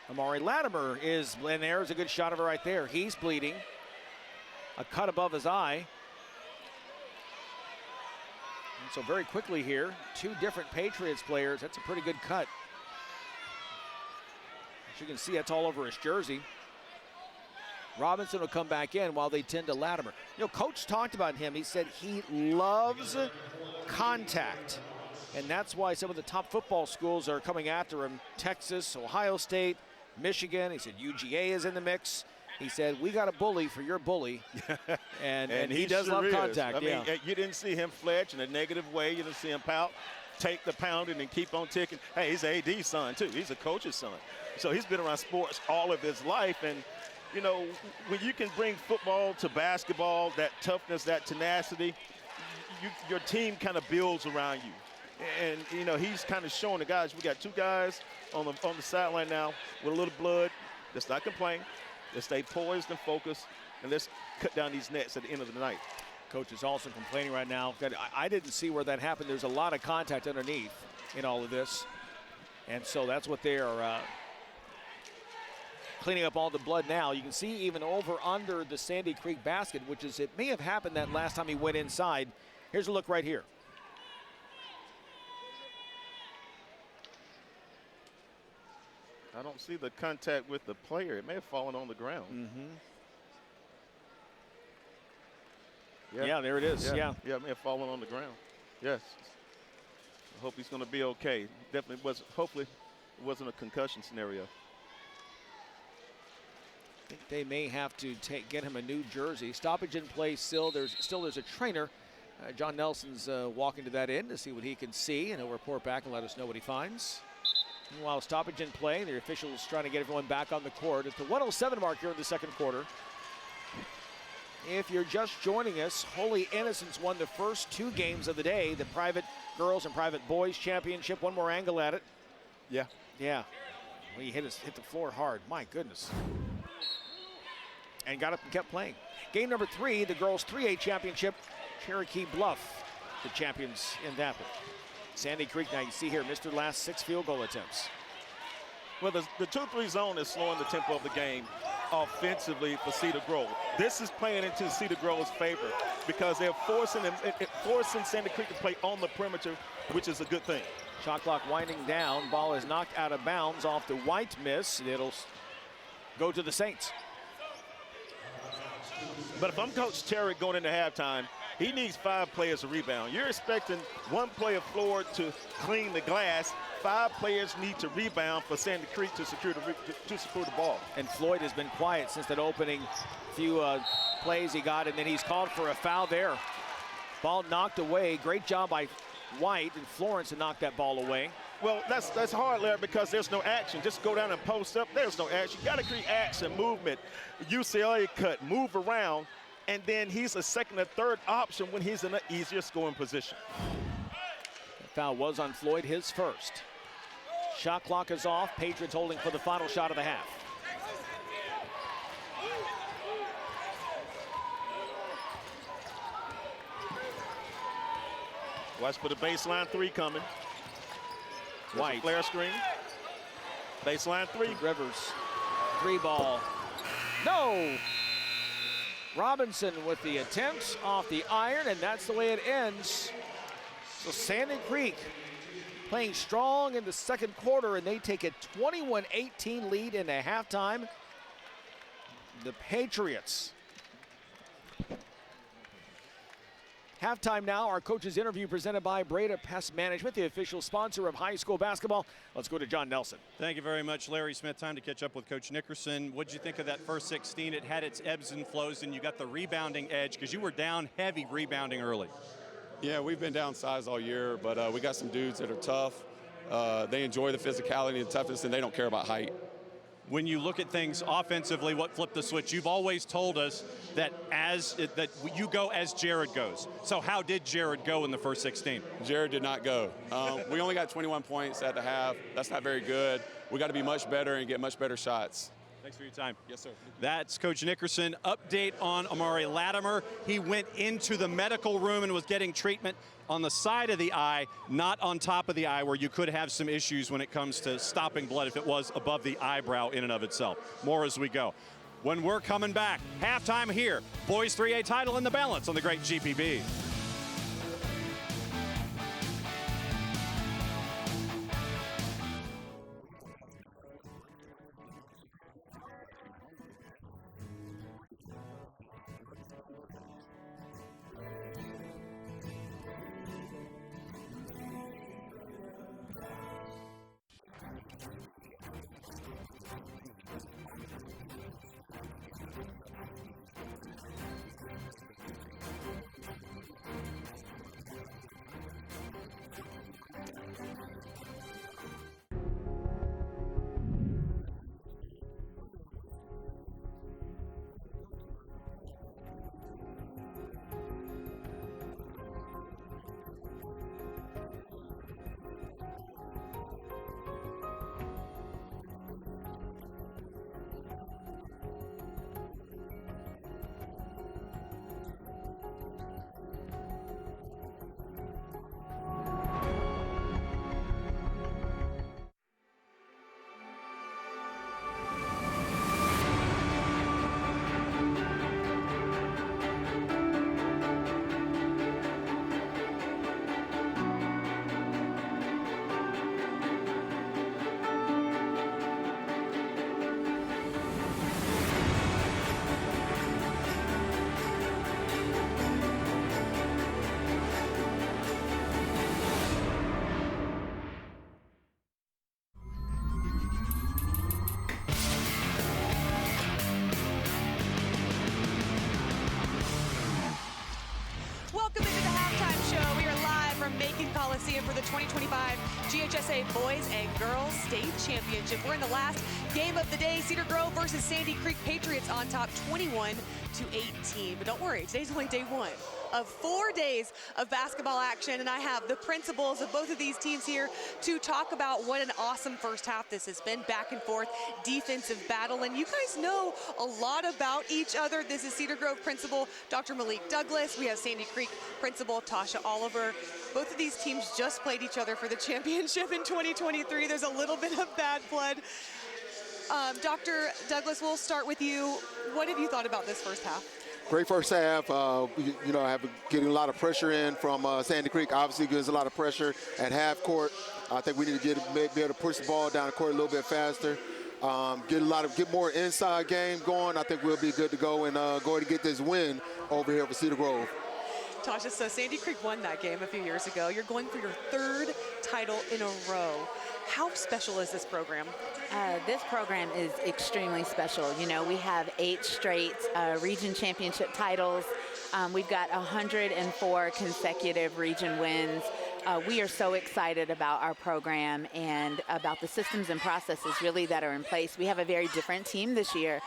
Amari Latimer is, and there's a good shot of it right there. He's bleeding. A cut above his eye. And so very quickly here, 2 different Patriots players. That's a pretty good cut. You can see that's all over his jersey. Robinson will come back in while they tend to Latimer. You know, Coach talked about him. He said he loves contact. And that's why some of the top football schools are coming after him. Texas, Ohio State, Michigan. He said UGA is in the mix. He said, we got a bully for your bully. and he does sure love contact. I mean, you didn't see him fletch in a negative way. You didn't see him pout, take the pounding and keep on ticking. Hey, he's AD's son, too. He's a coach's son. So he's been around sports all of his life. And, you know, when you can bring football to basketball, that toughness, that tenacity, your team kind of builds around you. And, you know, he's kind of showing the guys. We got two guys on the sideline now with a little blood. Let's not complain. Let's stay poised and focused, and let's cut down these nets at the end of the night. Coach is also complaining right now that I didn't see where that happened. There's a lot of contact underneath in all of this. And so that's what they are cleaning up all the blood now. You can see even over under the Sandy Creek basket, which is, it may have happened that last time he went inside. Here's a look right here. I don't see the contact with the player. It may have fallen on the ground. Yeah, there it is. Yeah, it may have fallen on the ground. Yes. I hope he's going to be okay. Definitely was. Hopefully, it wasn't a concussion scenario. I think they may have to get him a new jersey. Stoppage in play still. There's a trainer. John Nelson's walking to that end to see what he can see, and he'll report back and let us know what he finds. Meanwhile, stoppage in play. The officials trying to get everyone back on the court at the 1:07 mark here in the second quarter. If you're just joining us, Holy Innocents won the first two games of the day, the private girls and private boys championship. One more angle at it. Yeah. Yeah. Well, he hit the floor hard. My goodness. And got up and kept playing. Game number 3, the girls 3A championship. Cherokee Bluff, the champions in that one. Sandy Creek, now you see here, missed their last 6 field goal attempts. Well, the 2-3 zone is slowing the tempo of the game offensively for Cedar Grove. This is playing into Cedar Grove's favor because they're forcing Sandy Creek to play on the perimeter, which is a good thing. Shot clock winding down. Ball is knocked out of bounds off the White miss. It'll go to the Saints. But if I'm Coach Terry going into halftime, he needs 5 players to rebound. You're expecting one player Floyd to clean the glass. 5 players need to rebound for Sandy Creek to secure the ball. And Floyd has been quiet since that opening few plays he got, and then he's called for a foul there. Ball knocked away. Great job by White and Florence to knock that ball away. Well, that's hard, Larry, because there's no action. Just go down and post up. There's no action. You got to create action, movement. UCLA cut, move around, and then he's a second or third option when he's in an easier scoring position. The foul was on Floyd, his first. Shot clock is off. Patriots holding for the final shot of the half. Watch for the baseline 3 coming. White. Flare screen. Baseline 3. Rivers. 3 ball. No! Robinson with the attempt off the iron, and that's the way it ends. So Sandy Creek playing strong in the second quarter, and they take a 21-18 lead into halftime. The Patriots. Halftime now, our coach's interview presented by Breda Pest Management, the official sponsor of high school basketball. Let's go to John Nelson. Thank you very much, Larry Smith. Time to catch up with Coach Nickerson. What did you think of that first 16? It had its ebbs and flows, and you got the rebounding edge because you were down heavy rebounding early. Yeah, we've been down size all year, but we got some dudes that are tough. They enjoy the physicality and toughness, and they don't care about height. When you look at things offensively, what flipped the switch? You've always told us that that you go as Jared goes. So how did Jared go in the first 16? Jared did not go. We only got 21 points at the half. That's not very good. We got to be much better and get much better shots. Thanks for your time. Yes, sir. That's Coach Nickerson. Update on Amari Latimer. He went into the medical room and was getting treatment on the side of the eye, not on top of the eye, where you could have some issues when it comes to stopping blood if it was above the eyebrow in and of itself. More as we go. When we're coming back, halftime here. Boys 3A title in the balance on the great GPB. Macon Coliseum for the 2025 GHSA Boys and Girls State Championship. We're in the last game of the day. Cedar Grove versus Sandy Creek Patriots on top 21-18. But don't worry, today's only day one of 4 days of basketball action, and I have the principals of both of these teams here to talk about what an awesome first half this has been. Back and forth defensive battle, and you guys know a lot about each other. This is Cedar Grove principal Dr. Malik Douglas. We have Sandy Creek principal Tasha Oliver. Both of these teams just played each other for the championship in 2023. There's a little bit of bad blood. Dr. Douglas, we'll start with you. What have you thought about this first half? Great first half. Getting a lot of pressure in from Sandy Creek. Obviously, gives a lot of pressure at half court. I think we need to be able to push the ball down the court a little bit faster. Get more inside game going. I think we'll be good to go and go to get this win over here for Cedar Grove. Tasha, so Sandy Creek won that game a few years ago. You're going for your third title in a row. How special is this program? This program is extremely special. You know, we have 8 straight region championship titles. We've got 104 consecutive region wins. We are so excited about our program and about the systems and processes really that are in place. We have a very different team this year.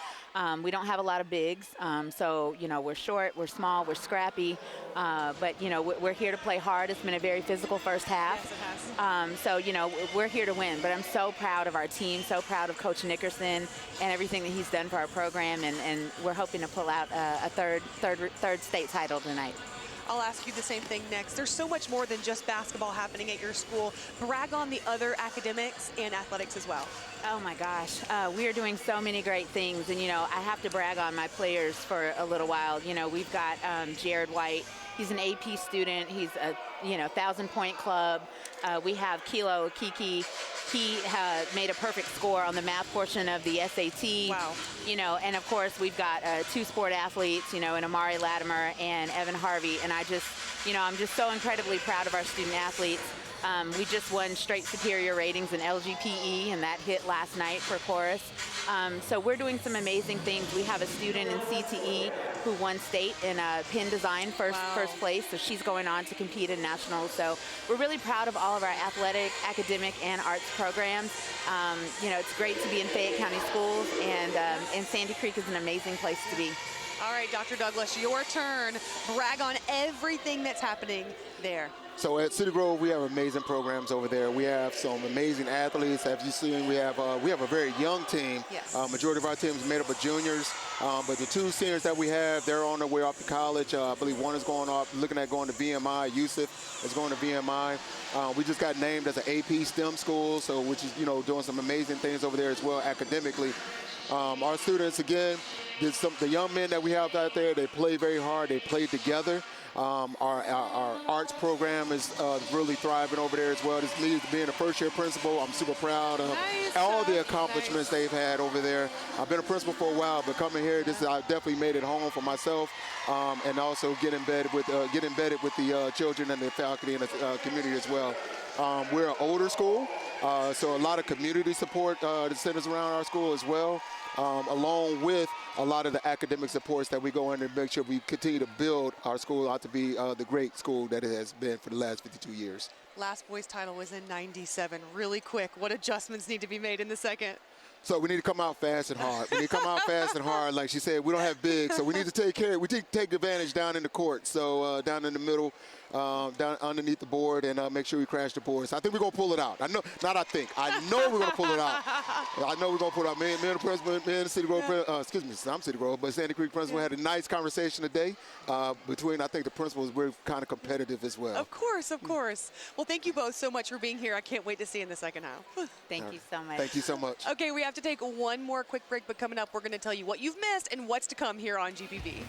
We don't have a lot of bigs, so, you know, we're short, we're small, we're scrappy, but, you know, we're here to play hard. It's been a very physical first half. Yes, it has. So, you know, we're here to win, but I'm so proud of our team, so proud of Coach Nickerson and everything that he's done for our program, and we're hoping to pull out a third state title tonight. I'll ask you the same thing next. There's so much more than just basketball happening at your school. Brag on the other academics and athletics as well. Oh my gosh, we are doing so many great things, and you know, I have to brag on my players for a little while. You know, we've got Jared White. He's an AP student. He's a 1,000-point club. We have Kilo Kiki. He made a perfect score on the math portion of the SAT. Wow. You know, and of course we've got 2 sport athletes, you know, in Amari Latimer and Evan Harvey. And I'm just so incredibly proud of our student athletes. We just won straight superior ratings in LGPE, and that hit last night for chorus. So we're doing some amazing things. We have a student in CTE who won state in pin design first place, so she's going on to compete in nationals. So we're really proud of all of our athletic, academic, and arts programs. You know, it's great to be in Fayette County Schools, and Sandy Creek is an amazing place to be. All right, Dr. Douglas, your turn. Brag on everything that's happening there. So at Cedar Grove, we have amazing programs over there. We have some amazing athletes. As you've seen, we have a very young team. Yes. Majority of our team is made up of juniors. But the 2 seniors that we have, they're on their way off to college. I believe one is looking at going to VMI. Yusuf is going to VMI. We just got named as an AP STEM school, so which is, you know, doing some amazing things over there as well academically. Our students, again, the young men that we have out there, they play very hard. They play together. Our arts program is really thriving over there as well. This leads to being a first-year principal. I'm super proud of all the accomplishments they've had over there. I've been a principal for a while, but coming here, I definitely made it home for myself, and also get embedded with the children and the faculty and the community as well. We're an older school, so a lot of community support that centers around our school as well, along with a lot of the academic supports that we go in and make sure we continue to build our school out to be the great school that it has been for the last 52 years. Last boys title was in 97. Really quick, what adjustments need to be made in the second? So we need to come out fast and hard. We need to come out fast and hard. Like she said, we don't have big, so we need to take advantage down in the court. So down in the middle, down underneath the board, and make sure we crash the boards. I think we're going to pull it out. I know we're going to pull it out. I know we're going to pull it out. Me and the principal, me and the City Grove, I'm City Grove, but Sandy Creek principal had a nice conversation today between, I think the principals were kind of competitive as well. Of course, of course. Well, thank you both so much for being here. I can't wait to see you in the second half. Thank you so much. Thank you so much. Okay, we have to take one more quick break, but coming up, we're going to tell you what you've missed and what's to come here on GPB.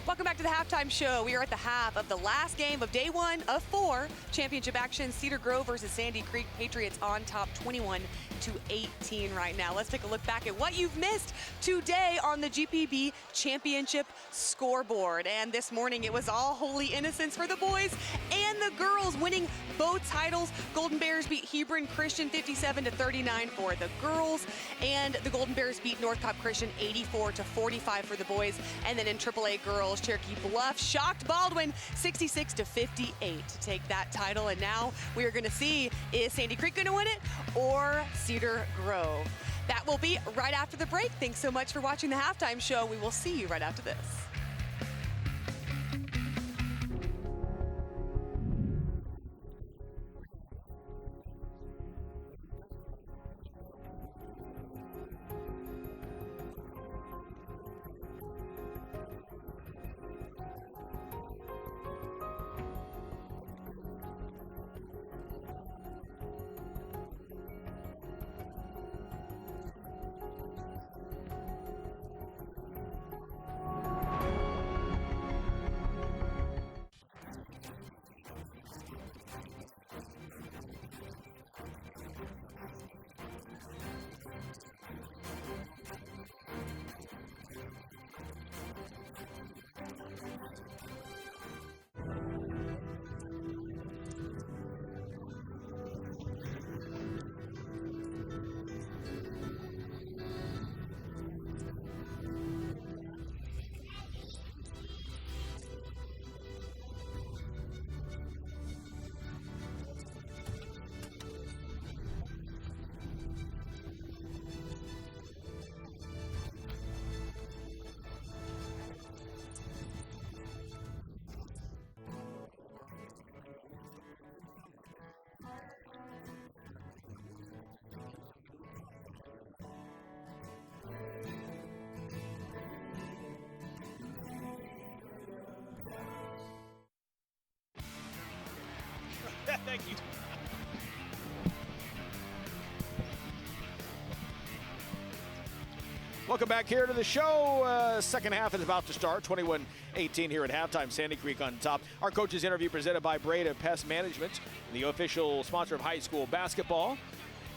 Welcome back to the halftime show. We are at the half of the last game of day 1 of 4 championship action. Cedar Grove versus Sandy Creek. Patriots on top 21-18 right now. Let's take a look back at what you've missed today on the GPB championship scoreboard. And this morning it was all holy innocents for the boys and the girls, winning both titles. Golden Bears beat Hebron Christian 57-39 for the girls, and the Golden Bears beat North Cobb Christian 84-45 for the boys. And then in AAA girls, Cherokee Bluff shocked Baldwin 66-58 to take that title. And now we are going to see, is Sandy Creek going to win it or Cedar Grove? That will be right after the break. Thanks so much for watching the halftime show. We will see you right after this. Thank you. Welcome back here to the show. Second half is about to start. 21-18 here at halftime. Sandy Creek on top. Our coaches interview presented by Breda Pest Management, the official sponsor of high school basketball.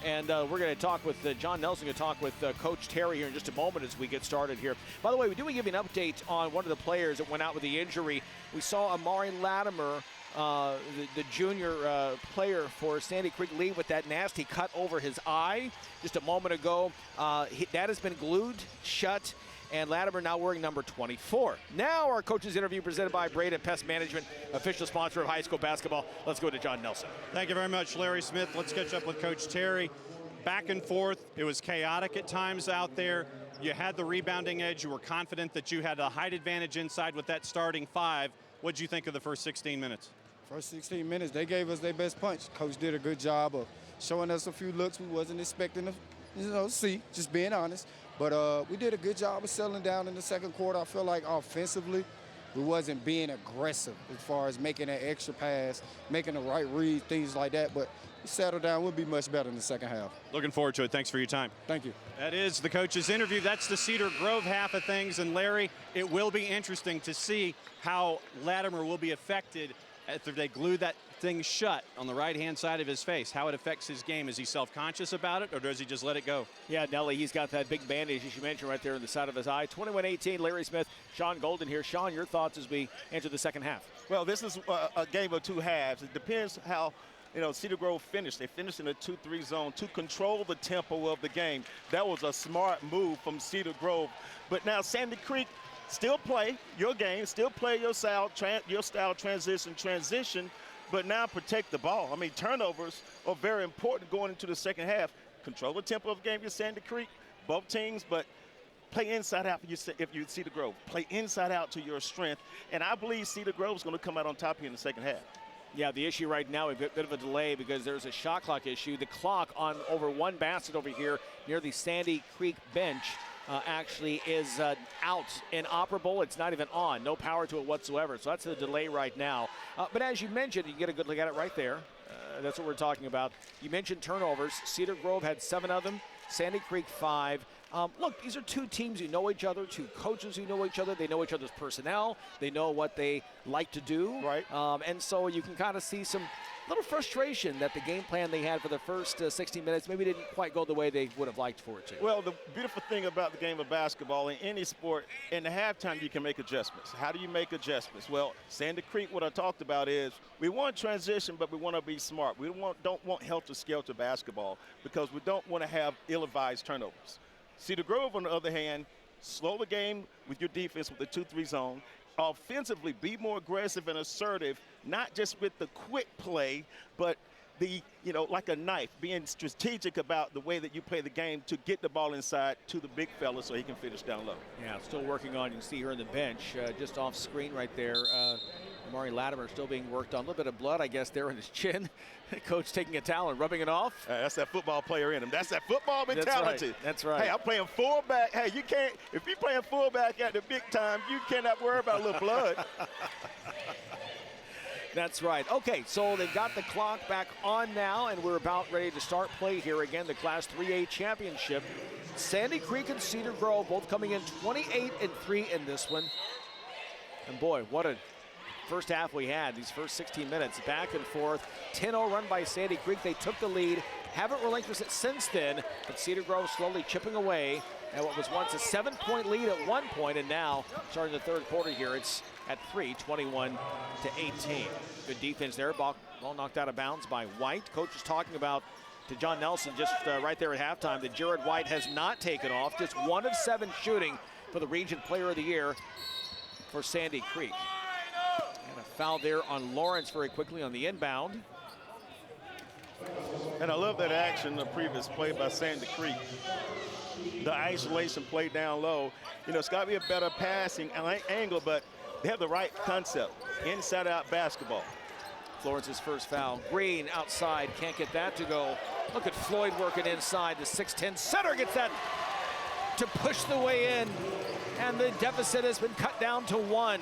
And we're going to talk with John Nelson, going to talk with Coach Terry here in just a moment as we get started here. By the way, we do give you an update on one of the players that went out with the injury. We saw Amari Latimer, the junior player for Sandy Creek, leave with that nasty cut over his eye just a moment ago. That has been glued shut, and Latimer now wearing number 24. Now our coaches interview presented by Breda Pest Management, official sponsor of high school basketball. Let's go to John Nelson. Thank you very much, Larry Smith. Let's catch up with Coach Terry. Back and forth. It was chaotic at times out there. You had the rebounding edge. You were confident that you had a height advantage inside with that starting 5. What'd you think of the first 16 minutes? First 16 minutes, they gave us their best punch. Coach did a good job of showing us a few looks we wasn't expecting to see, just being honest. But we did a good job of settling down in the second quarter. I feel like offensively, we wasn't being aggressive as far as making that extra pass, making the right read, things like that. But we settled down. We'll be much better in the second half. Looking forward to it. Thanks for your time. Thank you. That is the coach's interview. That's the Cedar Grove half of things. And Larry, it will be interesting to see how Latimer will be affected after they glue that thing shut on the right-hand side of his face, how it affects his game. Is he self-conscious about it, or does he just let it go? Yeah, Nelly, he's got that big bandage, as you mentioned, right there in the side of his eye. 21-18, Larry Smith, Sean Golden here. Sean, your thoughts as we enter the second half? Well, this is a game of two halves. It depends how Cedar Grove finished. They finished in a 2-3 zone to control the tempo of the game. That was a smart move from Cedar Grove. But now Sandy Creek, still play your game, still play your style, transition, but now protect the ball. I mean, turnovers are very important going into the second half. Control the tempo of the game against Sandy Creek, both teams, but play inside out if you Cedar Grove. Play inside out to your strength, and I believe Cedar Grove is going to come out on top here in the second half. Yeah, the issue right now, we've got a bit of a delay because there's a shot clock issue. The clock on over one basket over here near the Sandy Creek bench actually is out, inoperable. It's not even on. No power to it whatsoever. So that's the delay right now. But as you mentioned, you get a good look at it right there. That's what we're talking about. You mentioned turnovers. Cedar Grove had 7 of them. Sandy Creek 5. Look, these are two teams who know each other, two coaches who know each other. They know each other's personnel. They know what they like to do. Right. And so you can kind of see some little frustration that the game plan they had for the first 60 minutes maybe didn't quite go the way they would have liked for it to. Well, the beautiful thing about the game of basketball in any sport, in the halftime you can make adjustments. How do you make adjustments? Well, Sandy Creek, what I talked about is we want transition, but we want to be smart. We don't want helter-skelter basketball because we don't want to have ill-advised turnovers. Cedar Grove, on the other hand, slow the game with your defense with the 2-3 zone. Offensively, be more aggressive and assertive, not just with the quick play, but the, like a knife, being strategic about the way that you play the game to get the ball inside to the big fella so he can finish down low. Yeah, still working on, you can see here on the bench, just off screen right there, Amari Latimer still being worked on. A little bit of blood, I guess, there in his chin. Coach taking a towel and rubbing it off. That's that football player in him. That's that football mentality. That's right. Hey, I'm playing fullback. Hey, you can't, if you're playing fullback at the big time, you cannot worry about a little blood. That's right. Okay, so they've got the clock back on now, and we're about ready to start play here again, the Class 3A championship. Sandy Creek and Cedar Grove both coming in 28-3 in this one. And boy, what a first half we had, these first 16 minutes, back and forth. 10-0 run by Sandy Creek. They took the lead, haven't relinquished it since then, but Cedar Grove slowly chipping away at what was once a 7-point lead at one point, and now, starting the third quarter here, it's at 3, 21-18. Good defense there, ball knocked out of bounds by White. Coach was talking about to John Nelson just right there at halftime that Jared White has not taken off, just 1 of 7 shooting for the Region Player of the Year for Sandy Creek. And a foul there on Lawrence very quickly on the inbound. And I love that action, the previous play by Sandy Creek. The isolation play down low. It's got to be a better passing angle, but they have the right concept. Inside-out basketball. Florence's first foul. Green outside, can't get that to go. Look at Floyd working inside. The 6'10 center gets that to push the way in. And the deficit has been cut down to 1.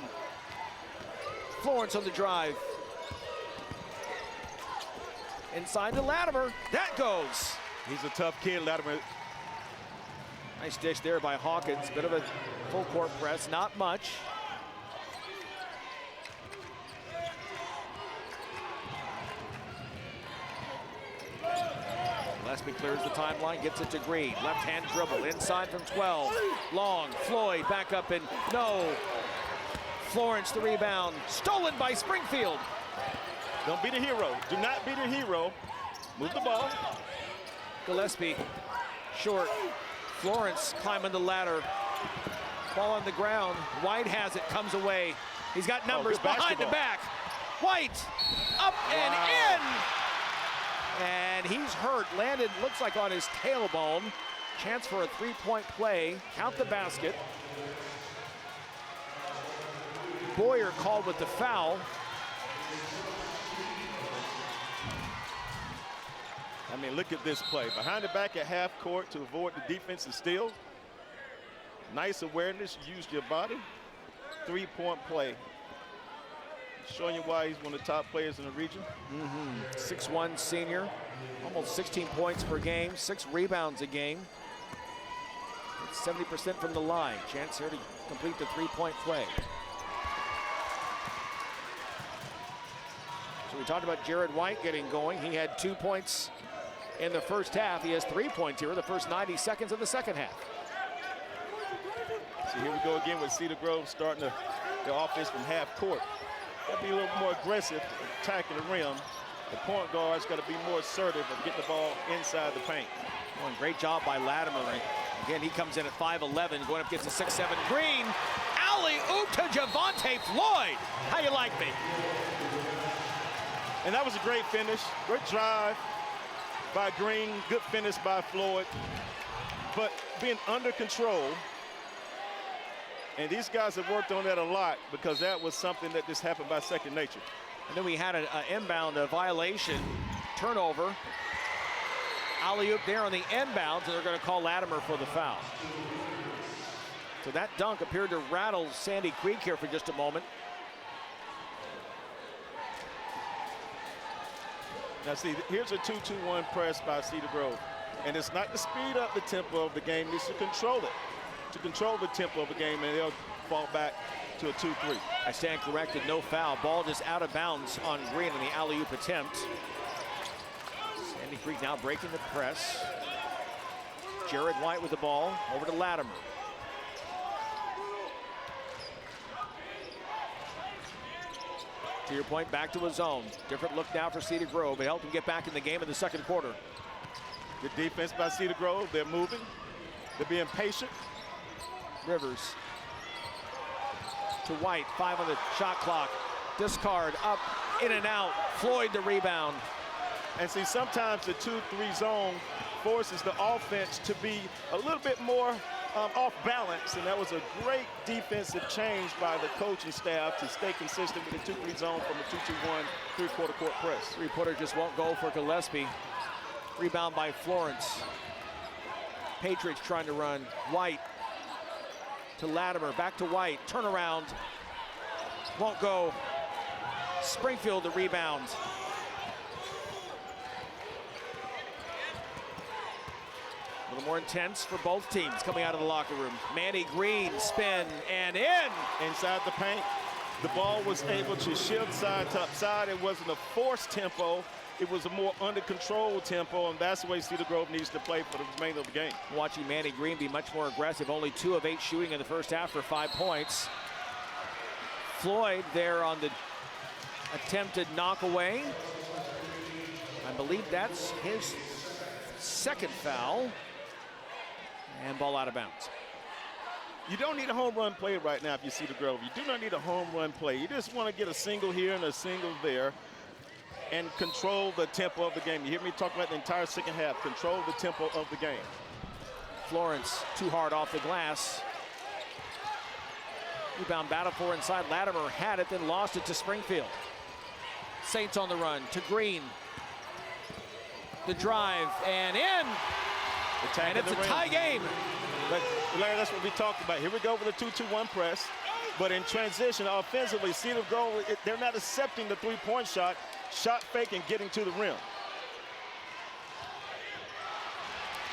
Florence on the drive. Inside to Latimer. That goes. He's a tough kid, Latimer. Nice dish there by Hawkins. Bit of a full court press, not much. Gillespie clears the timeline, gets it to Green. Left-hand dribble, inside from 12. Long, Floyd back up and no. Florence the rebound, stolen by Springfield. Don't be the hero. Do not be the hero. Move the ball. Gillespie, short. Florence climbing the ladder. Ball on the ground. White has it, comes away. He's got numbers behind the back. White, up and in. And he's hurt. Landed, looks like on his tailbone. Chance for a three-point play. Count the basket. Boyer called with the foul. I mean, look at this play. Behind the back at half court to avoid the defensive steal. Nice awareness, used your body. Three-point play. Showing you why he's one of the top players in the region. 6'1" senior, almost 16 points per game, 6 rebounds a game. It's 70% from the line. Chance here to complete the three-point play. So we talked about Jared White getting going. He had 2 points in the first half. He has 3 points here in the first 90 seconds of the second half. So here we go again with Cedar Grove starting the offense from half court. Got to be a little more aggressive, attacking the rim. The point guard's got to be more assertive of getting the ball inside the paint. Well, great job by Latimer. Again, he comes in at 5'11", going up against the 6'7". Green, alley-oop to Javante Floyd. How you like me? And that was a great finish. Great drive by Green. Good finish by Floyd. But being under control. And these guys have worked on that a lot because that was something that just happened by second nature. And then we had an inbound violation, turnover. Alley-oop there on the inbound, so they're going to call Latimer for the foul. So that dunk appeared to rattle Sandy Creek here for just a moment. Now see, here's a 2-2-1 press by Cedar Grove. And it's not to speed up the tempo of the game, it's to control it. To control the tempo of the game, and they'll fall back to a 2-3. I stand corrected, no foul. Ball just out of bounds on Green on the alley-oop attempt. Sandy Creek now breaking the press. Jared White with the ball, over to Latimer. To your point, back to a zone. Different look now for Cedar Grove. It helped them get back in the game in the second quarter. Good defense by Cedar Grove. They're moving. They're being patient. Rivers to White, 5 on the shot clock. Discard, up, in and out. Floyd the rebound. And see, sometimes the 2-3 zone forces the offense to be a little bit more off balance, and that was a great defensive change by the coaching staff to stay consistent with the 2-3 zone from a 2-2-1 three-quarter court press. Three-pointer just won't go for Gillespie. Rebound by Florence. Patriots trying to run. White to Latimer, back to White. Turnaround, won't go. Springfield the rebound. A little more intense for both teams coming out of the locker room. Manny Green, spin, and in. Inside the paint, the ball was able to shift side to upside. It wasn't a forced tempo. It was a more under control tempo, and that's the way Cedar Grove needs to play for the remainder of the game. Watching Manny Green be much more aggressive. Only 2 of 8 shooting in the first half for 5 points. Floyd there on the attempted knock away. I believe that's his second foul. And ball out of bounds. You don't need a home run play right now if you see the Grove. You do not need a home run play. You just want to get a single here and a single there and control the tempo of the game. You hear me talking about the entire second half. Control the tempo of the game. Florence too hard off the glass. Rebound battle for inside. Latimer had it, then lost it to Springfield. Saints on the run to Green. The drive and in. And it's a tie game. But Larry, that's what we talked about. Here we go with a 2-2-1 press. But in transition, offensively, Cedar Grove, they're not accepting the three-point shot. Shot fake and getting to the rim.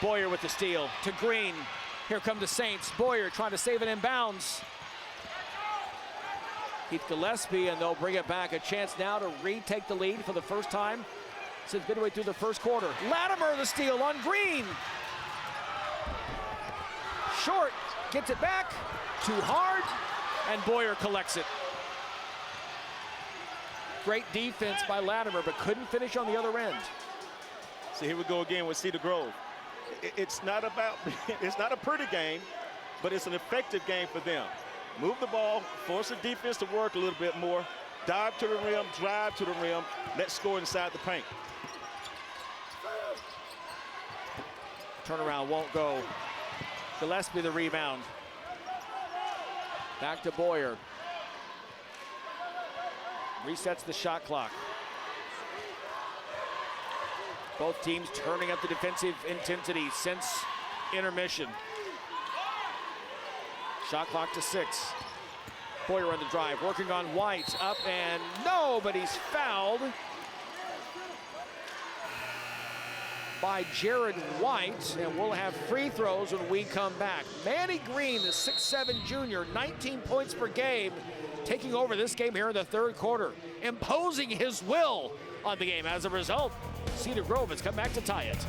Boyer with the steal to Green. Here come the Saints. Boyer trying to save it in bounds. Keith Gillespie, and they'll bring it back. A chance now to retake the lead for the first time since midway through the first quarter. Latimer the steal on Green. Short, gets it back, too hard, and Boyer collects it. Great defense by Latimer, but couldn't finish on the other end. So here we go again with Cedar Grove. It's not a pretty game, but it's an effective game for them. Move the ball, force the defense to work a little bit more, dive to the rim, drive to the rim, let's score inside the paint. Turnaround won't go. Gillespie the rebound. Back to Boyer. Resets the shot clock. Both teams turning up the defensive intensity since intermission. Shot clock to 6. Boyer on the drive, working on White, up and no, but he's fouled by Jared White, and we'll have free throws when we come back. Manny Green, the 6'7" junior, 19 points per game, taking over this game here in the third quarter, imposing his will on the game. As a result, Cedar Grove has come back to tie it.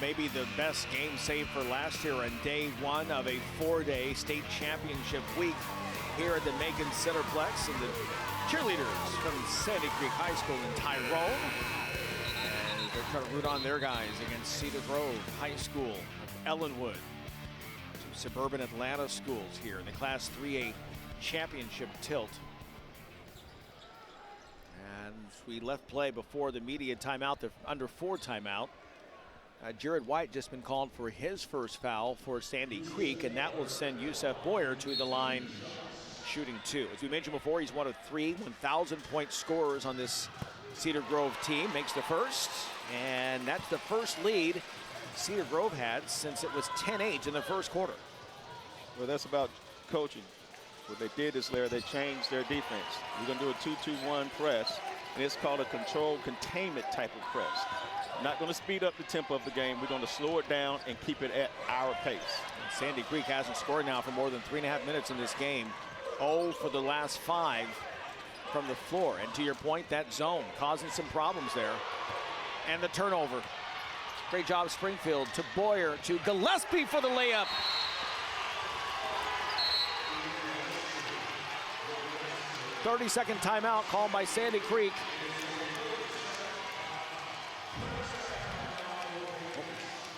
maybe the best game save for last year on day one of a 4-day state championship week here at the Macon Centerplex. And the cheerleaders from Sandy Creek High School in Tyrone. And they're trying to root on their guys against Cedar Grove High School of Ellenwood. Two suburban Atlanta schools here in the Class 3A championship tilt. And we left play before the media timeout, the under 4 timeout. Jared White just been called for his first foul for Sandy Creek, and that will send Yusef Boyer to the line shooting 2. As we mentioned before, he's one of 3 1,000-point scorers on this Cedar Grove team. Makes the first, and that's the first lead Cedar Grove had since it was 10-8 in the first quarter. Well, that's about coaching. What they did is, Larry, they changed their defense. We're going to do a 2-2-1 press, and it's called a controlled containment type of press. Not going to speed up the tempo of the game. We're going to slow it down and keep it at our pace. And Sandy Creek hasn't scored now for more than 3.5 minutes in this game. 0 for the last 5 from the floor. And to your point, that zone causing some problems there. And the turnover. Great job, Springfield, to Boyer, to Gillespie for the layup. "30-second timeout called by Sandy Creek.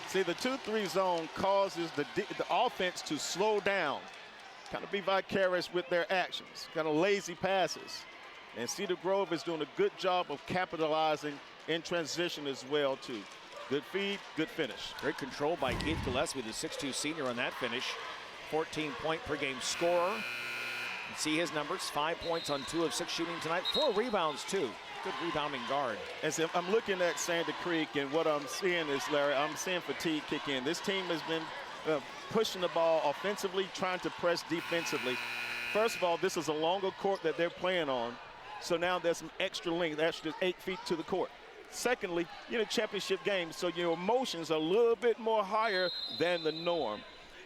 See, the 2-3 zone causes the offense to slow down, kind of be vicarious with their actions, kind of lazy passes. And Cedar Grove is doing a good job of capitalizing in transition as well, too. Good feed, good finish. Great control by Keith Gillespie, the 6'2 senior on that finish. 14-point per game scorer. You see his numbers, 5 points on 2 of 6 shooting tonight, 4 rebounds too. Good rebounding guard. As if I'm looking at Sandy Creek, and what I'm seeing is, Larry, I'm seeing fatigue kick in. This team has been pushing the ball offensively, trying to press defensively. First of all, this is a longer court that they're playing on, so now there's some extra length, extra 8 feet to the court. Secondly, you're in a championship game, so your emotions are a little bit more higher than the norm.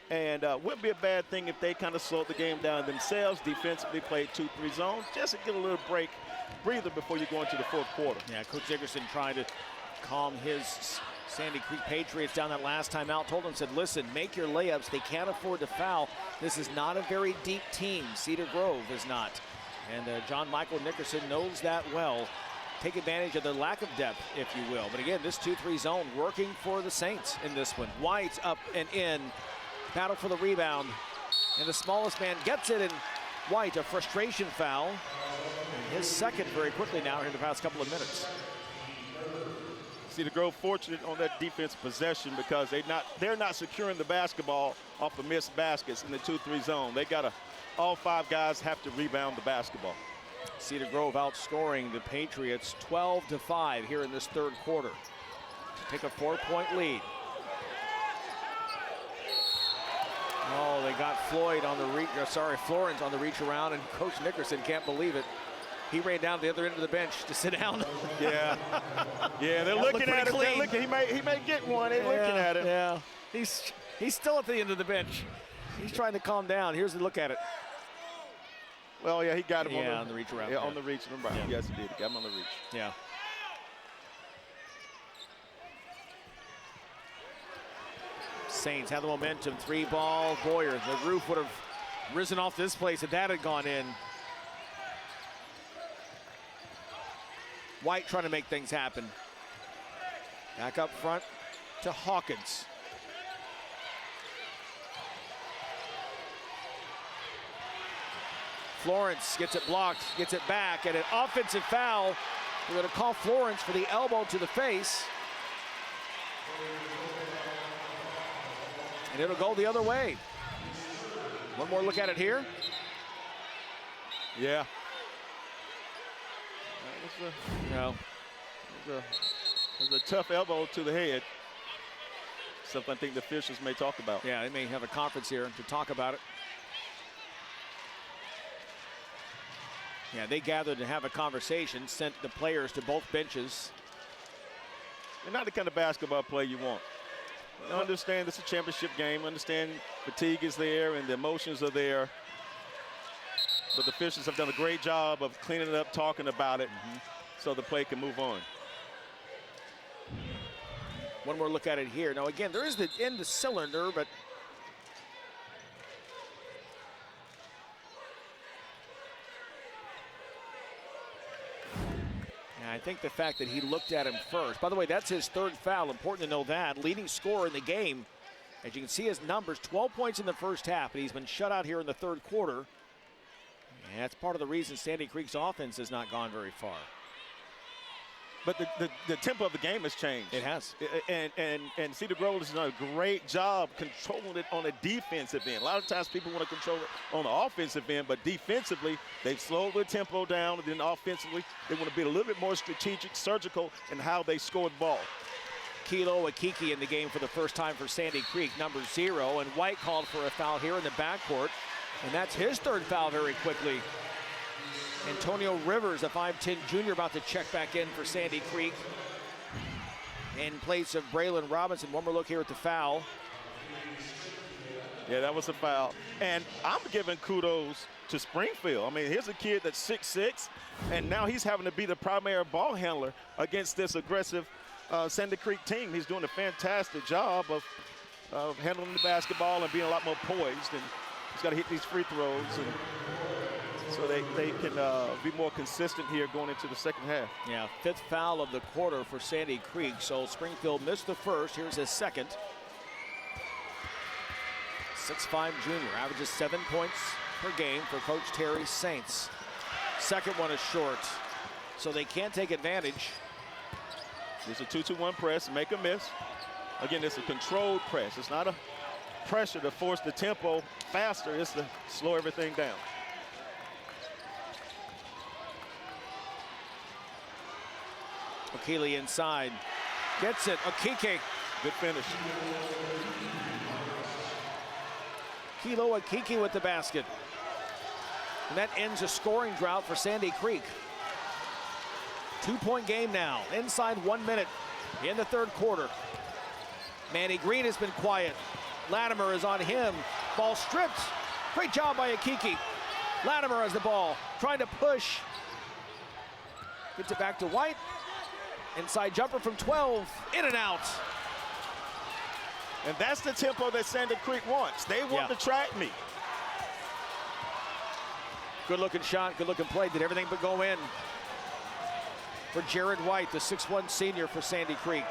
And wouldn't be a bad thing if they kind of slowed the game down themselves, defensively played 2-3 zone, just to get a little breather before you go into the fourth quarter. Yeah, Coach Dickerson trying to calm his Sandy Creek Patriots down that last time out. Told them, said, listen, make your layups. They can't afford to foul. This is not a very deep team. Cedar Grove is not. And John Michael Nickerson knows that well. Take advantage of the lack of depth, if you will. But again, this 2-3 zone working for the Saints in this one. White up and in. Battle for the rebound. And the smallest man gets it, and White, a frustration foul. And his second very quickly now here in the past couple of minutes. Cedar Grove fortunate on that defense possession because they're not securing the basketball off the missed baskets in the 2-3 zone. They got all 5 guys have to rebound the basketball. Cedar Grove outscoring the Patriots 12-5 here in this third quarter to take a 4-point lead. Oh, they got Floyd on the reach, Florence on the reach around, and Coach Nickerson can't believe it. He ran down to the other end of the bench to sit down. Yeah, yeah, they're looking at it. They're looking, he may get one. They're looking at it. Yeah, he's still at the end of the bench. He's trying to calm down. Here's a look at it. Well, yeah, he got him on the reach around. Yeah, on the reach. Right. Yeah. Yes, he did. He got him on the reach. Yeah. Saints have the momentum. 3-ball. Boyer. The roof would have risen off this place if that had gone in. White trying to make things happen. Back up front to Hawkins. Florence gets it blocked, gets it back, and an offensive foul. We're going to call Florence for the elbow to the face. And it'll go the other way. One more look at it here. Yeah. That was a tough elbow to the head. Something I think the officials may talk about. Yeah, they may have a conference here to talk about it. Yeah, they gathered to have a conversation, sent the players to both benches. They're not the kind of basketball play you want. I understand this is a championship game. Understand fatigue is there and the emotions are there. But the officials have done a great job of cleaning it up, talking about it, so the play can move on. One more look at it here. Now, again, there is the in the cylinder, but I think the fact that he looked at him first. By the way, that's his third foul. Important to know that. Leading scorer in the game. As you can see his numbers, 12 points in the first half, but he's been shut out here in the third quarter. And that's part of the reason Sandy Creek's offense has not gone very far. But the tempo of the game has changed. It has. And Cedar Grove has done a great job controlling it on the defensive end. A lot of times people want to control it on the offensive end, but defensively, they've slowed the tempo down. And then offensively, they want to be a little bit more strategic, surgical in how they score the ball. Kilo Akiki in the game for the first time for Sandy Creek, number 0. And White called for a foul here in the backcourt. And that's his third foul very quickly. Antonio Rivers, a 5'10 junior, about to check back in for Sandy Creek in place of Braylon Robinson. One more look here at the foul. Yeah, that was a foul. And I'm giving kudos to Springfield. I mean, here's a kid that's 6'6", and now he's having to be the primary ball handler against this aggressive Sandy Creek team. He's doing a fantastic job of handling the basketball and being a lot more poised. And he's got to hit these free throws. And so they can be more consistent here going into the second half. Yeah, 5th foul of the quarter for Sandy Creek. So Springfield missed the first. Here's his second. 6'5 junior, averages 7 points per game for Coach Terry Saints. Second one is short, so they can't take advantage. There's a 2-2-1 press, make a miss. Again, it's a controlled press. It's not a pressure to force the tempo faster. It's to slow everything down. Akili inside, gets it, Akike. Good finish. Kilo Akiki with the basket. And that ends a scoring drought for Sandy Creek. 2-point game now, inside 1 minute in the third quarter. Manny Green has been quiet. Latimer is on him. Ball stripped. Great job by Akiki. Latimer has the ball, trying to push. Gets it back to White. Inside jumper from 12, in and out. And that's the tempo that Sandy Creek wants. They want to track me. Good looking shot, good looking play, did everything but go in. For Jared White, the 6'1 senior for Sandy Creek.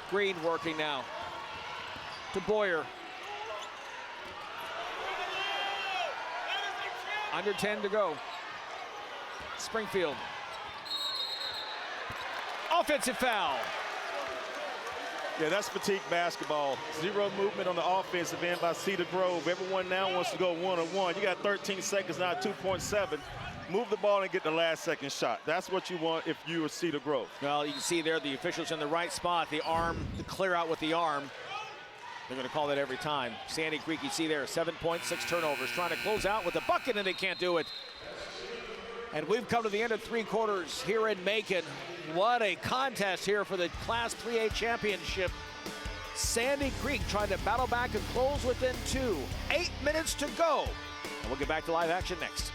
Green working now. To Boyer. Under 10 to go. Springfield. Offensive foul. Yeah, that's fatigue basketball. Zero movement on the offensive end by Cedar Grove. Everyone now wants to go one-on-one. You got 13 seconds now, 2.7. Move the ball and get the last second shot. That's what you want if you are Cedar Grove. Well, you can see there the officials in the right spot. The arm, the clear out with the arm. They're going to call that every time. Sandy Creek, you see there, 7 points, 6 turnovers. Trying to close out with a bucket, and they can't do it. And we've come to the end of 3 quarters here in Macon. What a contest here for the Class 3A championship. Sandy Creek trying to battle back and close within 2. 8 minutes to go. And we'll get back to live action next.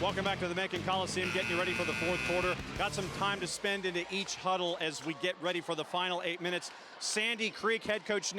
Welcome back to the Macon Coliseum, getting you ready for the fourth quarter. Got some time to spend into each huddle as we get ready for the final 8 minutes. Sandy Creek head coach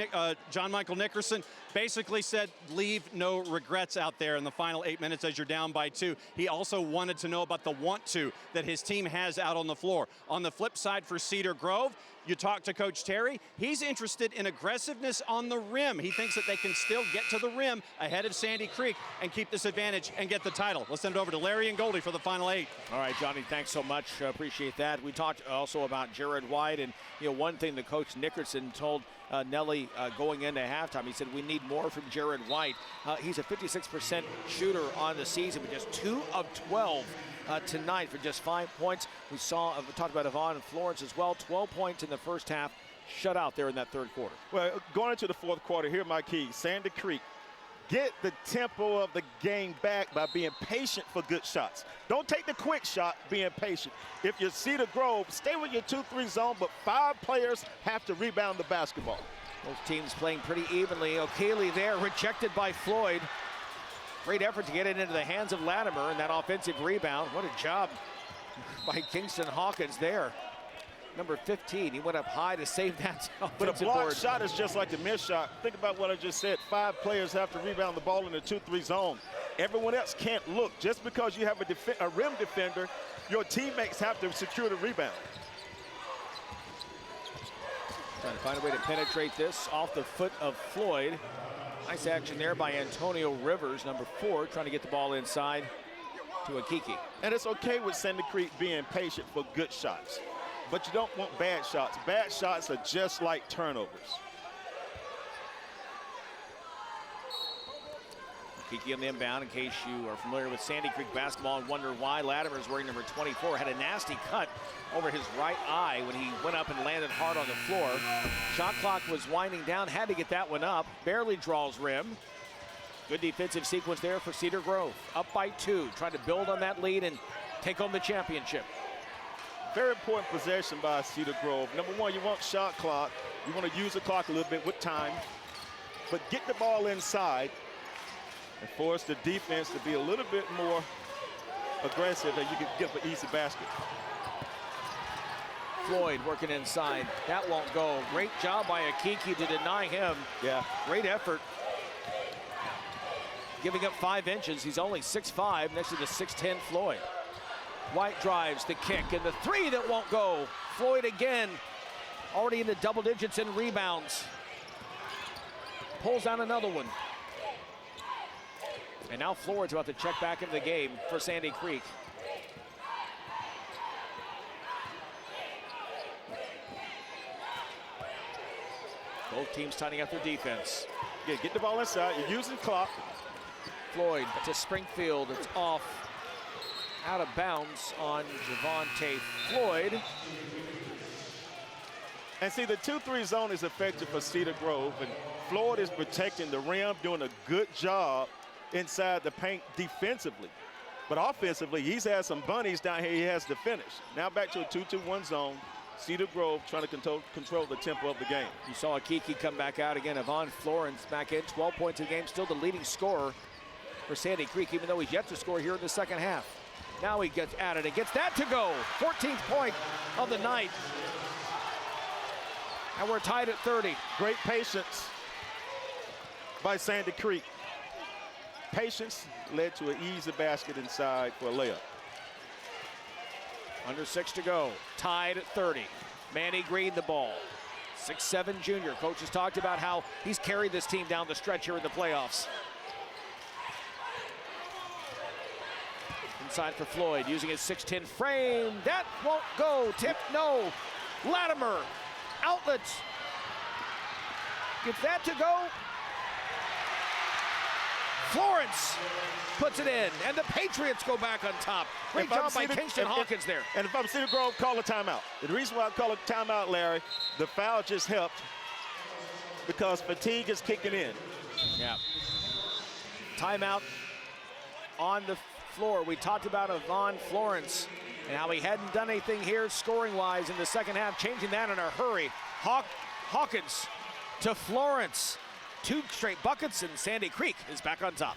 John Michael Nickerson basically said, leave no regrets out there in the final 8 minutes as you're down by 2. He also wanted to know about the want to that his team has out on the floor. On the flip side for Cedar Grove, you talk to Coach Terry, he's interested in aggressiveness on the rim. He thinks that they can still get to the rim ahead of Sandy Creek and keep this advantage and get the title. Let's send it over to Larry and Goldie for the final 8. All right, Johnny, thanks so much. Appreciate that. We talked also about Jared White, and one thing that Coach Nickerson told Nelly going into halftime, he said we need more from Jared White. He's a 56% shooter on the season, but just 2 of 12 tonight for just 5 points. We talked about Yvonne Florence as well, 12 points in the first half, shut out there in that third quarter. Well, going into the fourth quarter, here are my keys. Sandy Creek, get the tempo of the game back by being patient for good shots. Don't take the quick shot, being patient. If you're Cedar Grove, stay with your 2-3 zone, but 5 players have to rebound the basketball. Both teams playing pretty evenly. O'Keely there, rejected by Floyd. Great effort to get it into the hands of Latimer, and that offensive rebound. What a job by Kingston Hawkins there. Number 15, he went up high to save that offensive But a block board. shot is just like a missed shot. Think about what I just said. 5 players have to rebound the ball in the 2-3 zone. Everyone else can't look. Just because you have a rim defender, your teammates have to secure the rebound. Trying to find a way to penetrate this off the foot of Floyd. Nice action there by Antonio Rivers, number 4, trying to get the ball inside to Akiki. And it's okay with Sandy Creek being patient for good shots, but you don't want bad shots. Bad shots are just like turnovers. Akiki on the inbound, in case you are familiar with Sandy Creek basketball and wonder why Latimer's wearing number 24, had a nasty cut over his right eye when he went up and landed hard on the floor. Shot clock was winding down, had to get that one up, barely draws rim. Good defensive sequence there for Cedar Grove. Up by 2, trying to build on that lead and take home the championship. Very important possession by Cedar Grove. Number 1, you want shot clock. You want to use the clock a little bit with time, but get the ball inside and force the defense to be a little bit more aggressive, and you can get an easy basket. Floyd working inside. That won't go. Great job by Akiki to deny him. Yeah. Great effort. Giving up 5 inches. He's only 6'5", next to the 6'10" Floyd. White drives the kick, and the 3 that won't go. Floyd again, already in the double digits in rebounds. Pulls down another one. And now Floyd's about to check back into the game for Sandy Creek. Both teams tightening up their defense. Yeah, get the ball inside. You're using clock. Floyd to Springfield. It's off. Out of bounds on Javonte Floyd. And see, the 2-3 zone is effective for Cedar Grove, and Floyd is protecting the rim, doing a good job inside the paint defensively. But offensively, he's had some bunnies down here he has to finish. Now back to a 2-2-1 zone. Cedar Grove trying to control the tempo of the game. You saw Akiki come back out again. Yvonne Florence back in, 12 points in the game, still the leading scorer for Sandy Creek, even though he's yet to score here in the second half. Now he gets at it and gets that to go. 14th point of the night. And we're tied at 30. Great patience by Sandy Creek. Patience led to an easy basket inside for a layup. Under 6 to go, tied at 30. Manny Green the ball. 6'7" junior. Coach has talked about how he's carried this team down the stretch here in the playoffs. Inside for Floyd, using his 6'10" frame. That won't go. Tip, no. Latimer, outlet. Gets that to go. Florence puts it in, and the Patriots go back on top. Great job by Kingston Hawkins there. And if I'm Cedar Grove, call a timeout. The reason why I call a timeout, Larry, the foul just helped because fatigue is kicking in. Yeah. Timeout on the floor. We talked about Yvonne Florence and how he hadn't done anything here scoring-wise in the second half, changing that in a hurry. Hawkins to Florence. 2 straight buckets, and Sandy Creek is back on top.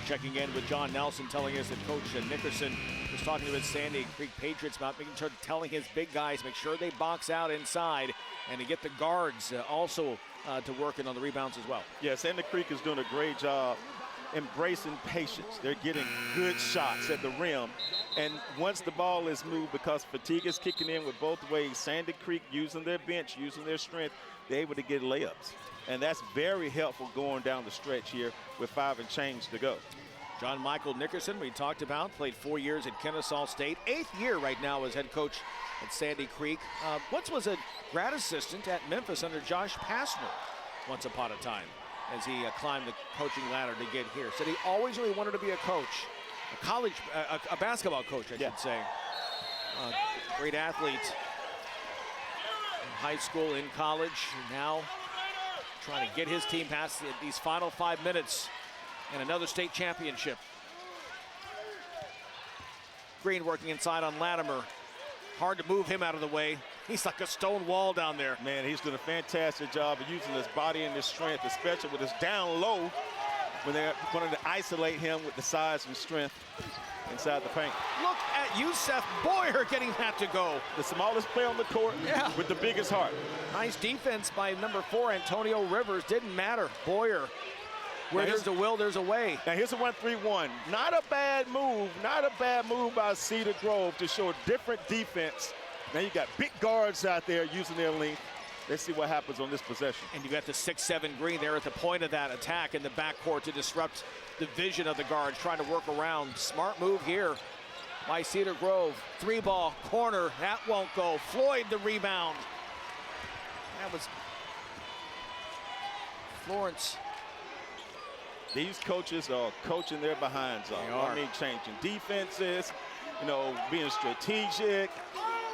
Checking in with John Nelson, telling us that Coach Nickerson was talking to his Sandy Creek Patriots about making sure, telling his big guys, make sure they box out inside and to get the guards also to working on the rebounds as well. Yeah, Sandy Creek is doing a great job embracing patience. They're getting good shots at the rim. And once the ball is moved, because fatigue is kicking in with both ways, Sandy Creek using their bench, using their strength, they're able to get layups. And that's very helpful going down the stretch here with 5 and change to go. John Michael Nickerson, we talked about, played 4 years at Kennesaw State. 8th year right now as head coach at Sandy Creek. Once was a grad assistant at Memphis under Josh Pastner once upon a time as he climbed the coaching ladder to get here. Said he always really wanted to be a coach, a college, a basketball coach, I should say. Great athlete in high school, in college, and now trying to get his team past these final 5 minutes and another state championship. Green working inside on Latimer. Hard to move him out of the way. He's like a stone wall down there. Man, he's doing a fantastic job of using his body and his strength, especially with his down low when they're going to isolate him with the size and strength inside the paint. Look at Yusef Boyer getting that to go. The smallest player on the court with the biggest heart. Nice defense by number 4, Antonio Rivers. Didn't matter. Boyer, where there's a will, there's a way. Now here's a 1-3-1. Not a bad move by Cedar Grove to show a different defense. Now you got big guards out there using their length. Let's see what happens on this possession. And you got the 6'7" Green there at the point of that attack in the backcourt to disrupt the vision of the guards, trying to work around. Smart move here by Cedar Grove. 3-ball, corner, that won't go. Floyd the rebound. That was Florence. These coaches are coaching their behinds off. I mean, changing defenses, you know, being strategic.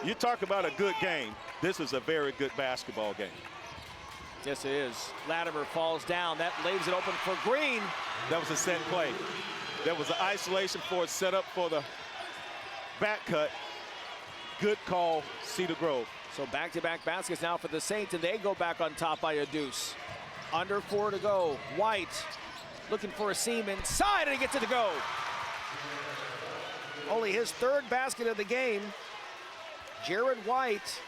You talk about a good game. This is a very good basketball game. Yes, it is. Latimer falls down. That leaves it open for Green. That was a set play. That was an isolation for a setup for the back cut. Good call, Cedar Grove. So back-to-back baskets now for the Saints, and they go back on top by a deuce. Under 4 to go. White looking for a seam inside, and he gets it to go. Only his 3rd basket of the game. Jared White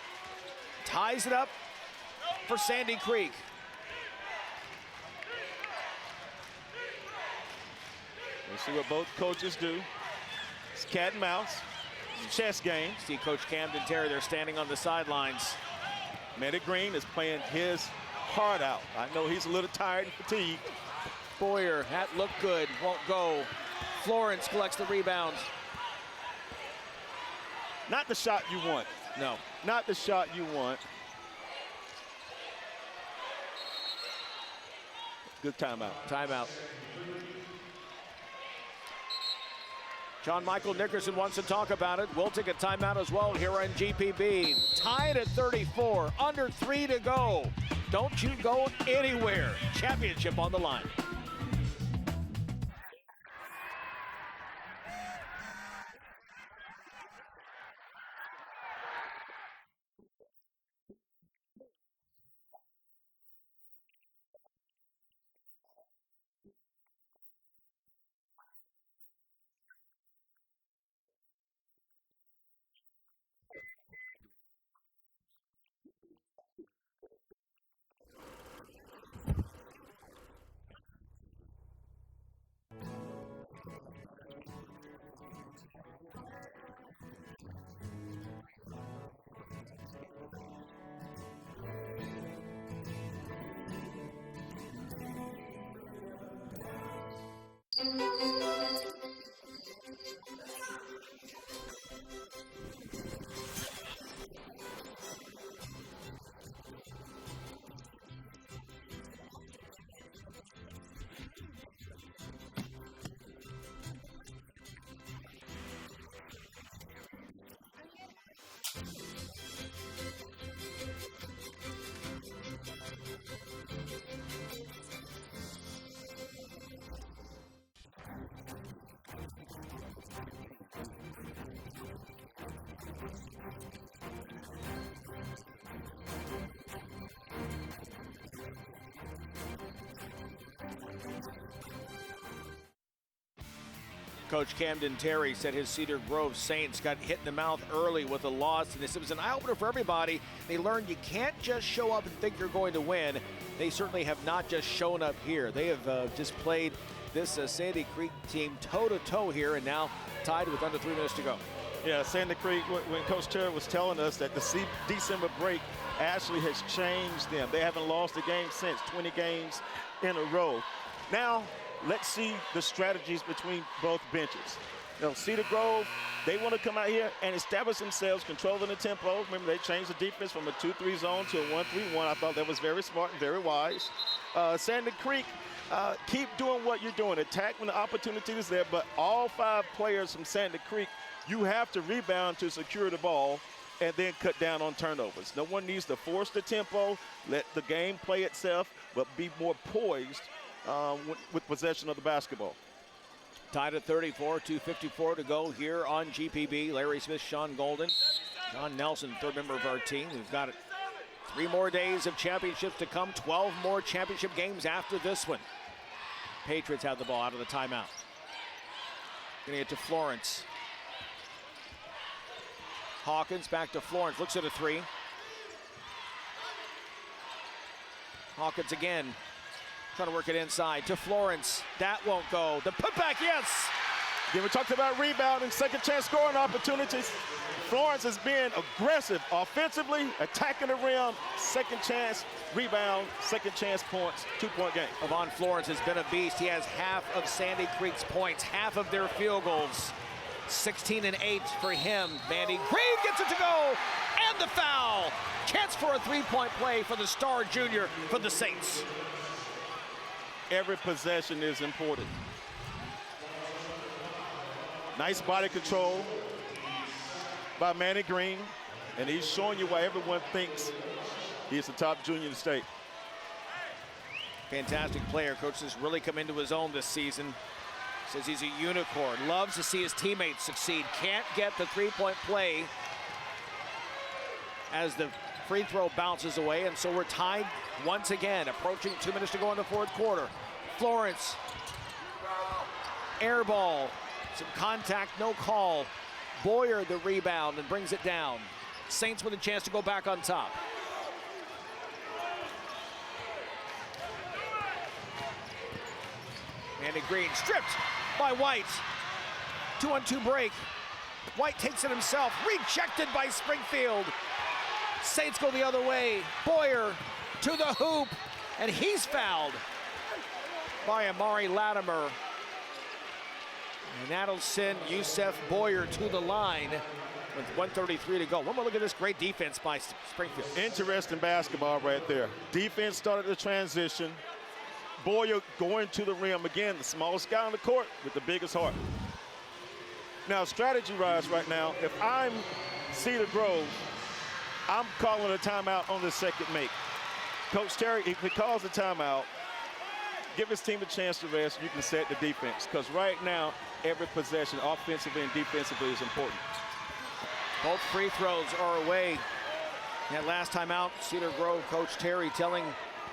ties it up for Sandy Creek. We'll see what both coaches do. It's cat and mouse. It's a chess game. See Coach Camden Terry, they're standing on the sidelines. Manny Green is playing his heart out. I know he's a little tired and fatigued. Boyer, that looked good, won't go. Florence collects the rebound. Not the shot you want. No. Not the shot you want. Good timeout. Timeout. John Michael Nickerson wants to talk about it. We'll take a timeout as well here on GPB. Tied at 34, under 3 to go. Don't you go anywhere. Championship on the line. coach Camden Terry said his Cedar Grove Saints got hit in the mouth early with a loss, and this was an eye-opener for everybody. They learned you can't just show up and think you're going to win. They certainly have not just shown up here. They have just played this Sandy Creek team toe-to-toe here, and now tied with under 3 minutes to go. Yeah, Sandy Creek, when Coach Terry was telling us that the December break actually has changed them. They haven't lost a game since, 20 games in a row. Now, let's see the strategies between both benches. You know, Cedar Grove, they want to come out here and establish themselves, controlling the tempo. Remember, they changed the defense from a 2-3 zone to a 1-3-1. I thought that was very smart and very wise. Sandy Creek, keep doing what you're doing. Attack when the opportunity is there, but all 5 players from Sandy Creek, you have to rebound to secure the ball and then cut down on turnovers. No one needs to force the tempo, let the game play itself, but be more poised with possession of the basketball. Tied at 34, 2:54 to go here on GPB. Larry Smith, Sean Golden, John Nelson, third member of our team. We've got 3 more days of championships to come, 12 more championship games after this one. Patriots have the ball out of the timeout. Gonna get to Florence. Hawkins back to Florence, looks at a 3. Hawkins again, trying to work it inside to Florence. That won't go. The putback, yes! Then we talked about rebounding, second chance scoring opportunities. Florence has been aggressive offensively, attacking the rim, second chance rebound, second chance points, 2-point game. Avon Florence has been a beast. He has half of Sandy Creek's points, half of their field goals. 16 and 8 for him. Vandy Green gets it to go, and the foul. Chance for a 3-point play for the star junior for the Saints. Every possession is important. Nice body control by Manny Green, and he's showing you why everyone thinks he's the top junior in the state. Fantastic player. Coach has really come into his own this season. Says he's a unicorn. Loves to see his teammates succeed. Can't get the 3-point play as the free throw bounces away, and so we're tied once again, approaching 2 minutes to go in the 4th quarter. Florence, air ball, some contact, no call. Boyer the rebound and brings it down. Saints with a chance to go back on top. Manny Green stripped by White. 2-on-2 break. White takes it himself, rejected by Springfield. Saints go the other way. Boyer to the hoop, and he's fouled by Amari Latimer. And that'll send Yusef Boyer to the line with 1:33 to go. One more look at this great defense by Springfield. Interesting basketball right there. Defense started the transition. Boyer going to the rim again, the smallest guy on the court with the biggest heart. Now, strategy-wise right now, if I'm Cedar Grove, I'm calling a timeout on the second make. Coach Terry, if he calls a timeout, give his team a chance to rest, you can set the defense. Because right now, every possession, offensively and defensively, is important. Both free throws are away. That last time out, Cedar Grove Coach Terry telling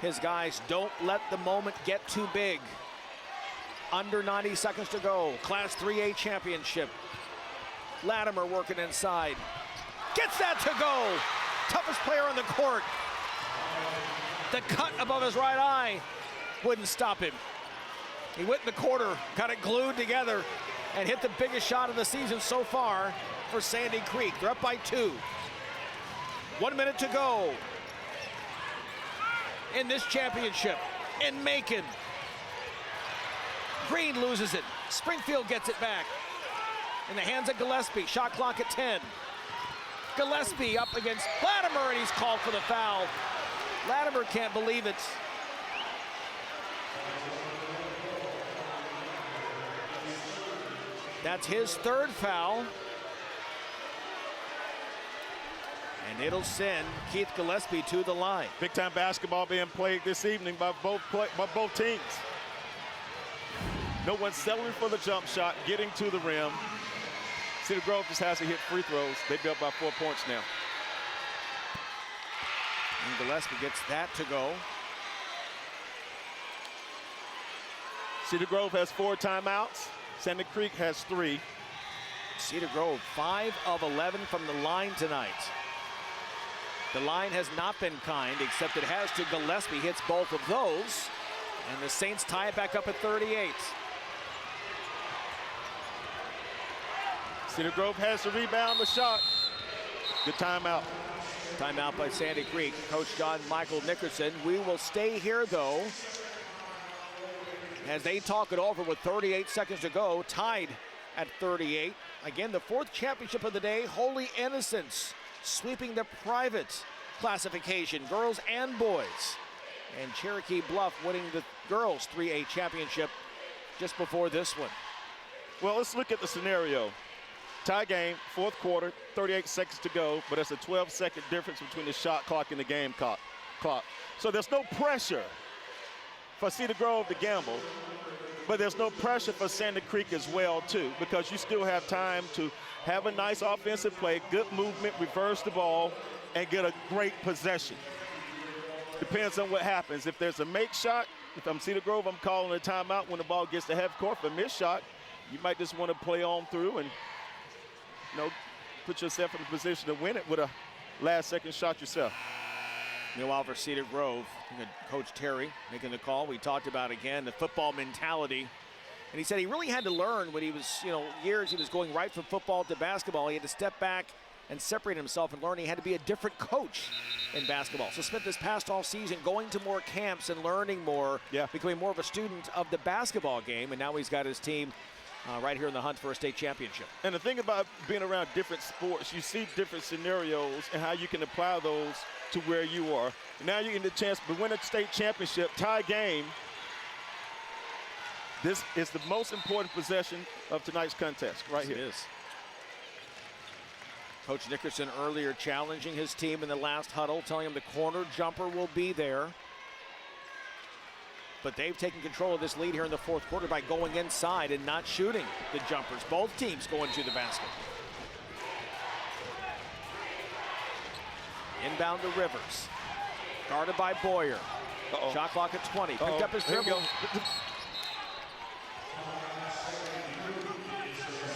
his guys, don't let the moment get too big. Under 90 seconds to go. Class 3A championship. Latimer working inside. Gets that to go. Toughest player on the court. The cut above his right eye wouldn't stop him. He went in the quarter, got it glued together, and hit the biggest shot of the season so far for Sandy Creek. They're up by 2. 1 minute to go in this championship in Macon. Green loses it. Springfield gets it back in the hands of Gillespie. Shot clock at 10. Gillespie up against Latimer, and he's called for the foul. Latimer can't believe it. That's his 3rd foul. And it'll send Keith Gillespie to the line. Big time basketball being played this evening by both teams. No one settling for the jump shot, getting to the rim. Cedar Grove just has to hit free throws. They've got by 4 points now. And Gillespie gets that to go. Cedar Grove has 4 timeouts. Sandy Creek has 3. Cedar Grove, 5 of 11 from the line tonight. The line has not been kind, except it has to Gillespie. Hits both of those. And the Saints tie it back up at 38. Cedar Grove has the rebound, the shot. Good timeout. Timeout by Sandy Creek. Coach John Michael Nickerson. We will stay here, though, as they talk it over with 38 seconds to go, tied at 38. Again, the 4th championship of the day, Holy Innocents, sweeping the private classification, girls and boys. And Cherokee Bluff winning the girls 3A championship just before this one. Well, let's look at the scenario. Tie game, 4th quarter, 38 seconds to go, but it's a 12-second difference between the shot clock and the game clock. So there's no pressure for Cedar Grove to gamble, but there's no pressure for Sandy Creek as well, too, because you still have time to have a nice offensive play, good movement, reverse the ball, and get a great possession. Depends on what happens. If there's a make shot, if I'm Cedar Grove, I'm calling a timeout when the ball gets to half court. For a miss shot, you might just want to play on through and, put yourself in a position to win it with a last-second shot yourself. Meanwhile, for Cedar Grove, Coach Terry making the call. We talked about, again, the football mentality. And he said he really had to learn when he was, years he was going right from football to basketball. He had to step back and separate himself and learn he had to be a different coach in basketball. So spent this past all season going to more camps and learning more, becoming more of a student of the basketball game. And now he's got his team right here in the hunt for a state championship. And the thing about being around different sports, you see different scenarios and how you can apply those to where you are. Now you get the chance to win a state championship, tie game. This is the most important possession of tonight's contest right here. It is. Coach Nickerson earlier challenging his team in the last huddle, telling him the corner jumper will be there. But they've taken control of this lead here in the 4th quarter by going inside and not shooting the jumpers. Both teams going to the basket. Inbound to Rivers. Guarded by Boyer. Shot clock at 20. Picked up his dribble.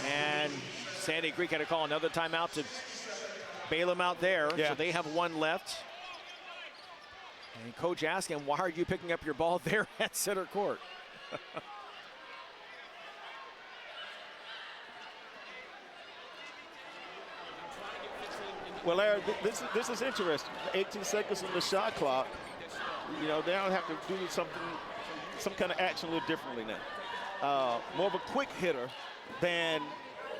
And Sandy Creek had to call another timeout to bail him out there. So they have 1 left. And coach asked him, why are you picking up your ball there at center court? Well, Larry, this is interesting. 18 seconds on the shot clock. They don't have to do some kind of action a little differently now. More of a quick hitter than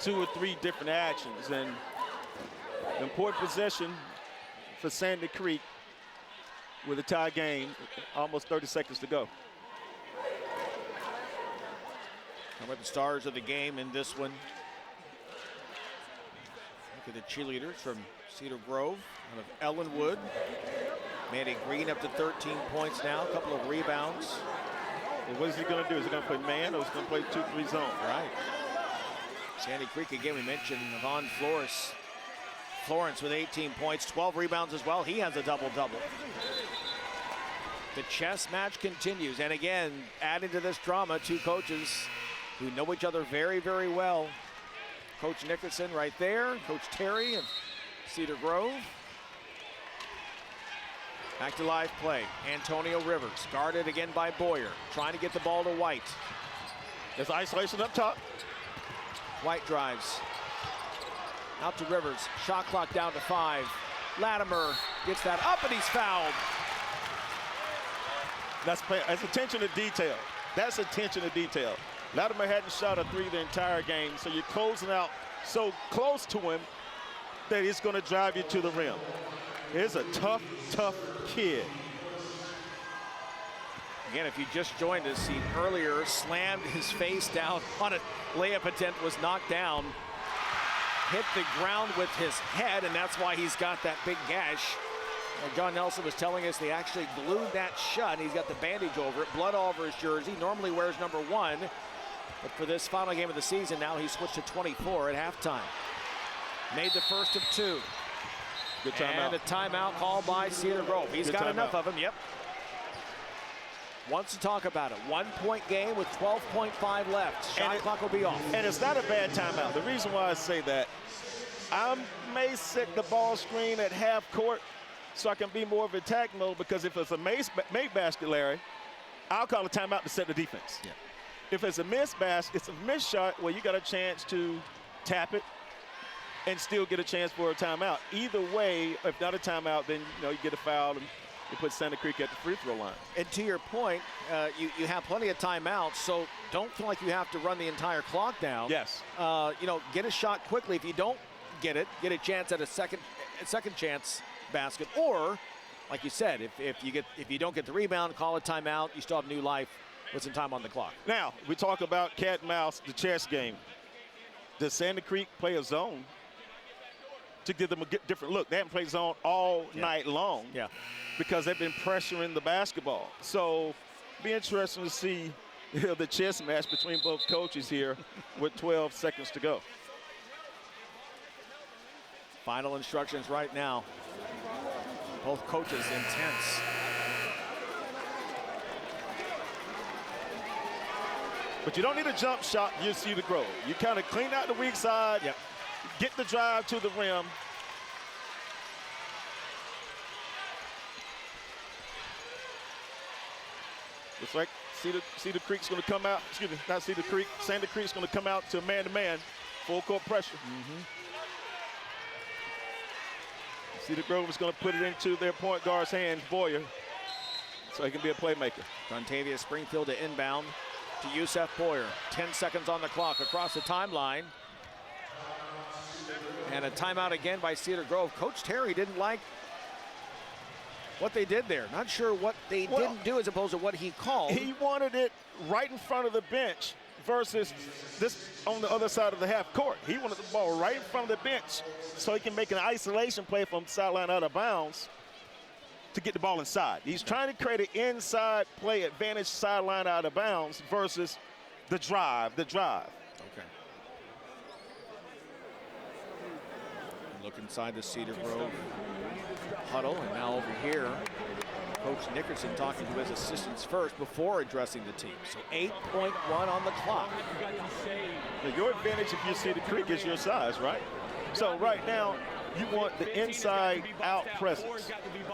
2 or 3 different actions. And important possession for Sandy Creek with a tie game, almost 30 seconds to go. How about the stars of the game in this one? Look at the cheerleaders from Cedar Grove out of Ellenwood. Mandy Green up to 13 points now, a couple of rebounds. And what is he going to do? Is he going to play man or is he going to play 2-3 zone? Right. Sandy Creek, again, we mentioned Yvonne Florence with 18 points, 12 rebounds as well. He has a double-double. The chess match continues. And again, added to this drama, 2 coaches who know each other very, very well. Coach Nickerson right there, Coach Terry of Cedar Grove. Back to live play. Antonio Rivers, guarded again by Boyer, trying to get the ball to White. There's isolation up top. White drives. Out to Rivers, shot clock down to 5. Latimer gets that up and he's fouled. That's attention to detail. That's attention to detail. Latimer hadn't shot a 3 the entire game, so you're closing out so close to him that he's going to drive you to the rim. He's a tough, tough kid. Again, if you just joined us, he earlier slammed his face down on a layup attempt, was knocked down, hit the ground with his head, and that's why he's got that big gash. John Nelson was telling us they actually glued that shut. He's got the bandage over it, blood all over his jersey. Normally wears number 1, but for this final game of the season, now he's switched to 24 at halftime. Made the first of 2. Good timeout. And a timeout called by Cedar Grove. He's got enough of them, yep. wants to talk about it. 1-point game with 12.5 left. Shot clock will be off. And it's not a bad timeout. The reason why I say that, I may set the ball screen at half court so I can be more of attack mode, because if it's a made basket, Larry, I'll call a timeout to set the defense. Yeah. If it's a missed basket, it's a missed shot where you got a chance to tap it and still get a chance for a timeout. Either way, if not a timeout, then you get a foul and you put Santa Cruz at the free throw line. And to your point, you have plenty of timeouts, so don't feel like you have to run the entire clock down. Yes. Get a shot quickly. If you don't get it, get a chance at a second chance basket, or like you said, if you don't get the rebound, call a timeout. You still have new life with some time on the clock. Now we talk about cat and mouse, the chess game. Does Santa Cruz play a zone to give them a different look? They haven't played zone all night long because they've been pressuring the basketball. So be interesting to see the chess match between both coaches here with 12 seconds to go. Final instructions right now. Both coaches intense. But you don't need a jump shot, you see the growth. You kind of clean out the weak side, get the drive to the rim. Looks like Cedar Creek's going to come out, excuse me, not Cedar Creek, Santa Creek's going to come out to man-to-man, full court pressure. Cedar Grove is going to put it into their point guard's hands, Boyer, so he can be a playmaker. Dontavia Springfield to inbound to Yusef Boyer. 10 seconds on the clock across the timeline. And a timeout again by Cedar Grove. Coach Terry didn't like what they did there. Not sure what they didn't do as opposed to what he called. He wanted it right in front of the bench versus this on the other side of the half court. He wanted the ball right in front of the bench so he can make an isolation play from sideline out of bounds to get the ball inside. He's trying to create an inside play advantage, sideline out of bounds versus the drive. Okay. Look inside the Cedar Grove huddle, and now over here, Coach Nickerson talking to his assistants first before addressing the team. So 8.1 on the clock. Now your advantage if you see the Creek is your size, right? So right now, you want the inside out presence.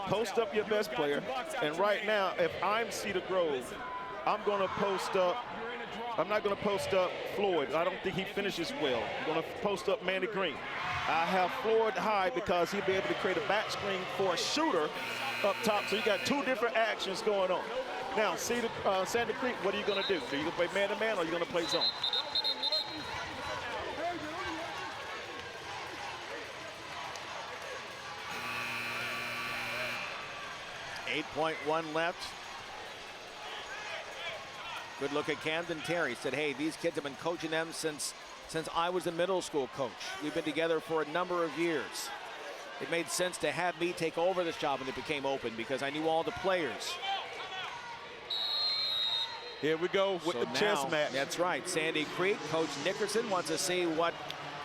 Post up your best player. And right now, if I'm Cedar Grove, I'm going to post up. I'm not going to post up Floyd. I don't think he finishes well. I'm going to post up Manny Green. I have Floyd high because he'll be able to create a back screen for a shooter up top. So you got two different actions going on. Now, Santa Cruz, what are you going to do? Are you going to play man-to-man or are you going to play zone? .1 left. Good look at Camden Terry. Said, hey, these kids have been coaching them since I was a middle school coach. We've been together for a number of years. It made sense to have me take over this job when it became open because I knew all the players. Here we go with the chess match. That's right. Sandy Creek, Coach Nickerson wants to see what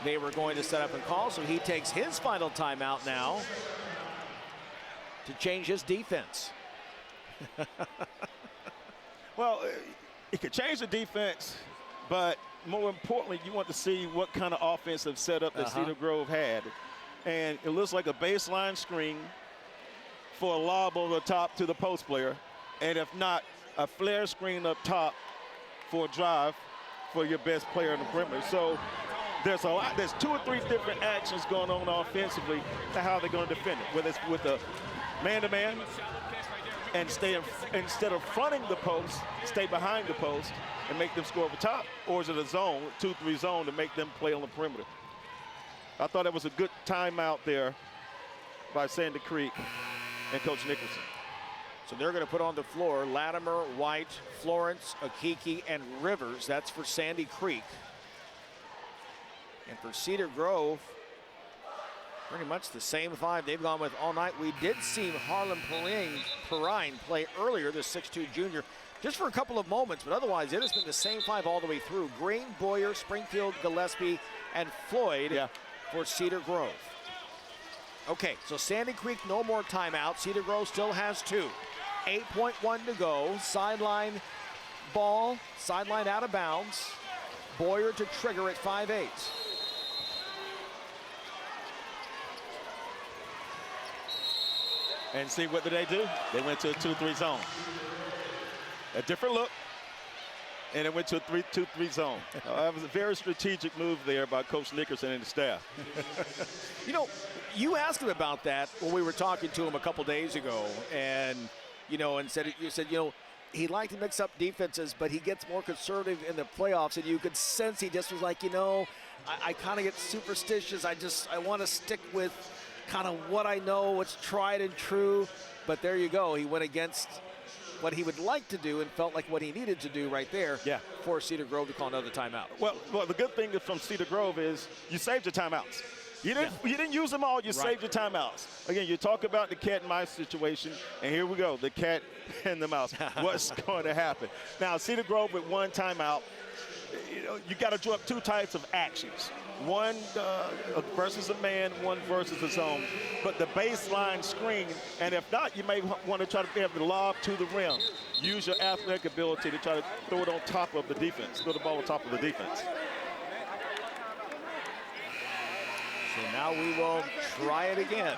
they were going to set up and call, so he takes his final timeout now to change his defense. Well, it could change the defense, but more importantly, you want to see what kind of offensive setup that Cedar Grove had. And it looks like a baseline screen for a lob over the top to the post player. And if not, a flare screen up top for a drive for your best player in the perimeter. So there's a lot, there's 2 or 3 different actions going on offensively to how they're going to defend it, whether it's with a man-to-man and instead of fronting the post, stay behind the post and make them score over top, or is it a zone, 2-3 zone to make them play on the perimeter? I thought it was a good timeout there by Sandy Creek and Coach Nickerson. So they're going to put on the floor Latimer, White, Florence, Akiki, and Rivers. That's for Sandy Creek. And for Cedar Grove, pretty much the same 5 they've gone with all night. We did see Harlan Perrine play earlier, the 6'2 junior, just for a couple of moments, but otherwise it has been the same 5 all the way through. Green, Boyer, Springfield, Gillespie, and Floyd for Cedar Grove. Okay, so Sandy Creek, no more timeout. Cedar Grove still has 2. 8.1 to go. Sideline ball, sideline out of bounds. Boyer to trigger at 5'8". And see, what did they do? They went to a 2-3 zone. A different look. And it went to a 3-2-3 zone. That was a very strategic move there by Coach Nickerson and the staff. You know, you asked him about that when we were talking to him a couple days ago, and you said he liked to mix up defenses, but he gets more conservative in the playoffs, and you could sense he just was like, I kind of get superstitious. I want to stick with kind of what I know, what's tried and true. But there you go. He went against what he would like to do and felt like what he needed to do right there. Yeah. For Cedar Grove to call another timeout. Well, the good thing from Cedar Grove is you saved your timeouts. You didn't use them all. You saved your timeouts. Again, you talk about the cat and mouse situation, and here we go, the cat and the mouse. What's going to happen? Now, Cedar Grove with one timeout, you got to draw up two types of actions. One versus a man, one versus a zone. But the baseline screen, and if not, you may want to try to be able to lob to the rim. Use your athletic ability to try to throw it on top of the defense, throw the ball on top of the defense. So now we will try it again.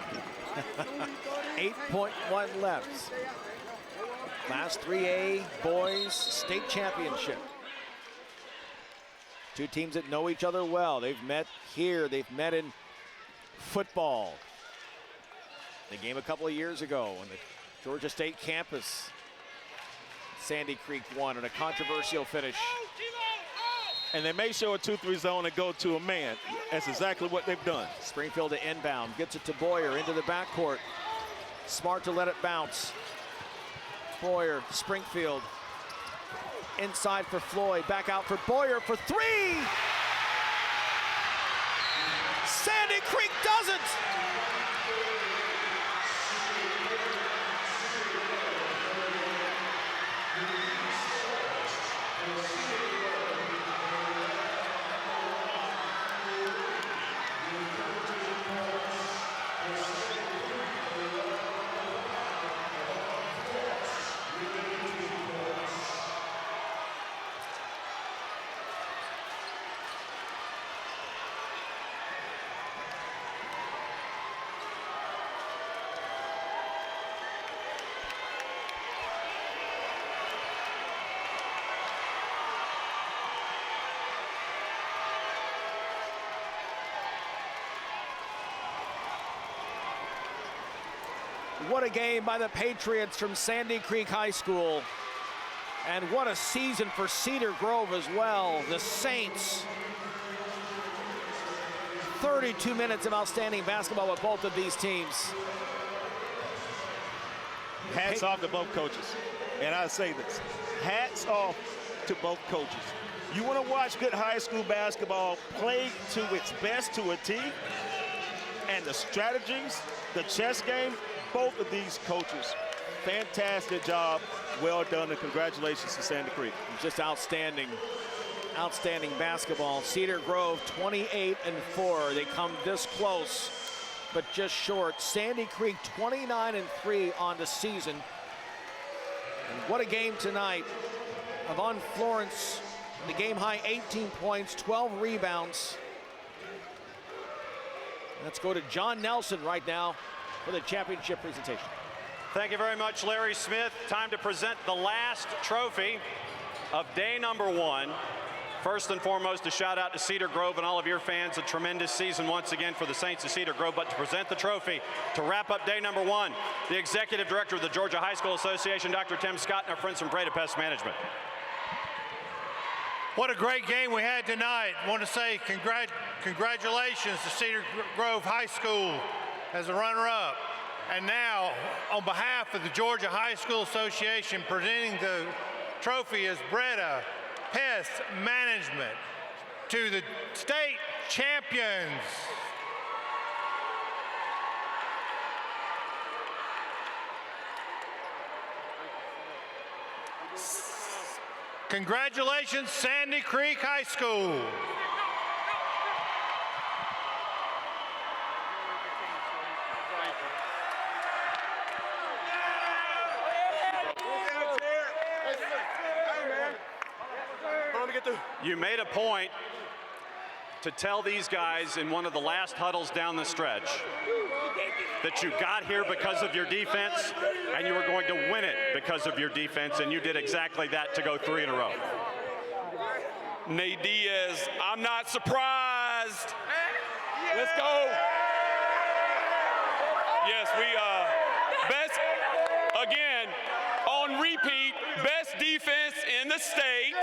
8.1 left. Class 3A boys state championship. Two teams that know each other well. They've met here. They've met in football. The game a couple of years ago on the Georgia State campus. Sandy Creek won in a controversial finish. And they may show a 2-3 zone and go to a man. That's exactly what they've done. Springfield to inbound. Gets it to Boyer into the backcourt. Smart to let it bounce. Boyer, Springfield. Inside for Floyd, back out for Boyer for three! Sandy Creek doesn't! What a game by the Patriots from Sandy Creek High School. And what a season for Cedar Grove as well. The Saints. 32 minutes of outstanding basketball with both of these teams. Hats off to both coaches. And I say this, hats off to both coaches. You want to watch good high school basketball play to its best, to a T, and the strategies, the chess game, both of these coaches, fantastic job, well done, and congratulations to Sandy Creek. Just outstanding basketball. Cedar Grove 28-4. They come this close, but just short. Sandy Creek 29-3 on the season. And what a game tonight. Avon Florence, the game high 18 points, 12 rebounds. Let's go to John Nelson right now for the championship presentation. Thank you very much, Larry Smith. Time to present the last trophy of day number one. First and foremost, a shout out to Cedar Grove and all of your fans. A tremendous season once again for the Saints of Cedar Grove. But to present the trophy, to wrap up day number one, the Executive Director of the Georgia High School Association, Dr. Tim Scott, and our friends from Breda Pest Management. What a great game we had tonight. I want to say congratulations to Cedar Grove High School as a runner-up. And now, on behalf of the Georgia High School Association, presenting the trophy is Breda Pest Management to the state champions. Congratulations, Sandy Creek High School. You made a point to tell these guys in one of the last huddles down the stretch that you got here because of your defense and you were going to win it because of your defense, and you did exactly that to go 3 in a row. Nate Diaz, I'm not surprised. Let's go. Yes, we best, again, on repeat, best defense in the state.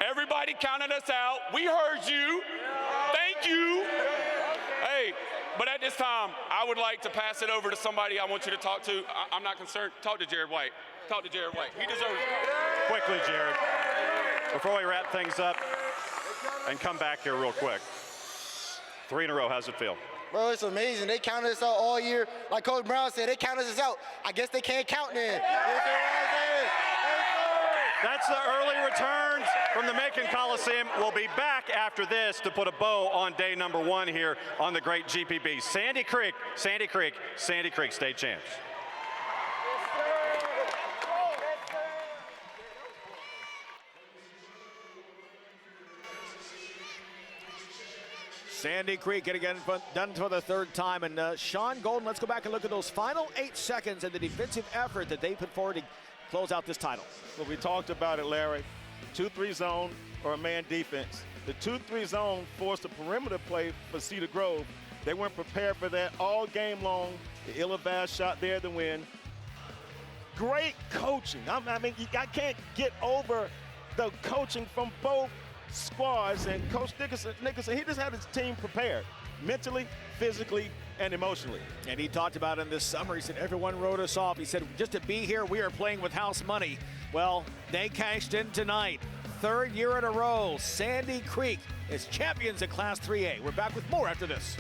Everybody counted us out. We heard you. Thank you. Hey, but at this time, I would like to pass it over to somebody I want you to talk to. I'm not concerned. Talk to Jared White. Talk to Jared White. He deserves it. Quickly, Jared, before we wrap things up and come back here real quick. 3 in a row, how's it feel? Bro, it's amazing. They counted us out all year. Like Coach Brown said, they counted us out. I guess they can't count then. That's the early returns from the Macon Coliseum. We'll be back after this to put a bow on day number 1 here on the great GPB. Sandy Creek state champs. Sandy Creek getting done for the 3rd time. And Sean Golden, let's go back and look at those final 8 seconds and the defensive effort that they put forward to close out this title. Well, we talked about it, Larry. 2-3 zone or a man defense. The 2-3 zone forced a perimeter play for Cedar Grove. They weren't prepared for that all game long. The Ilavaz shot there to win. Great coaching. I mean, I can't get over the coaching from both squads, and Coach Nickerson, he just had his team prepared mentally, physically, and emotionally. And he talked about in this summer, he said, everyone wrote us off. He said, just to be here, we are playing with house money. Well, they cashed in tonight. 3rd year in a row, Sandy Creek is champions in Class 3A. We're back with more after this.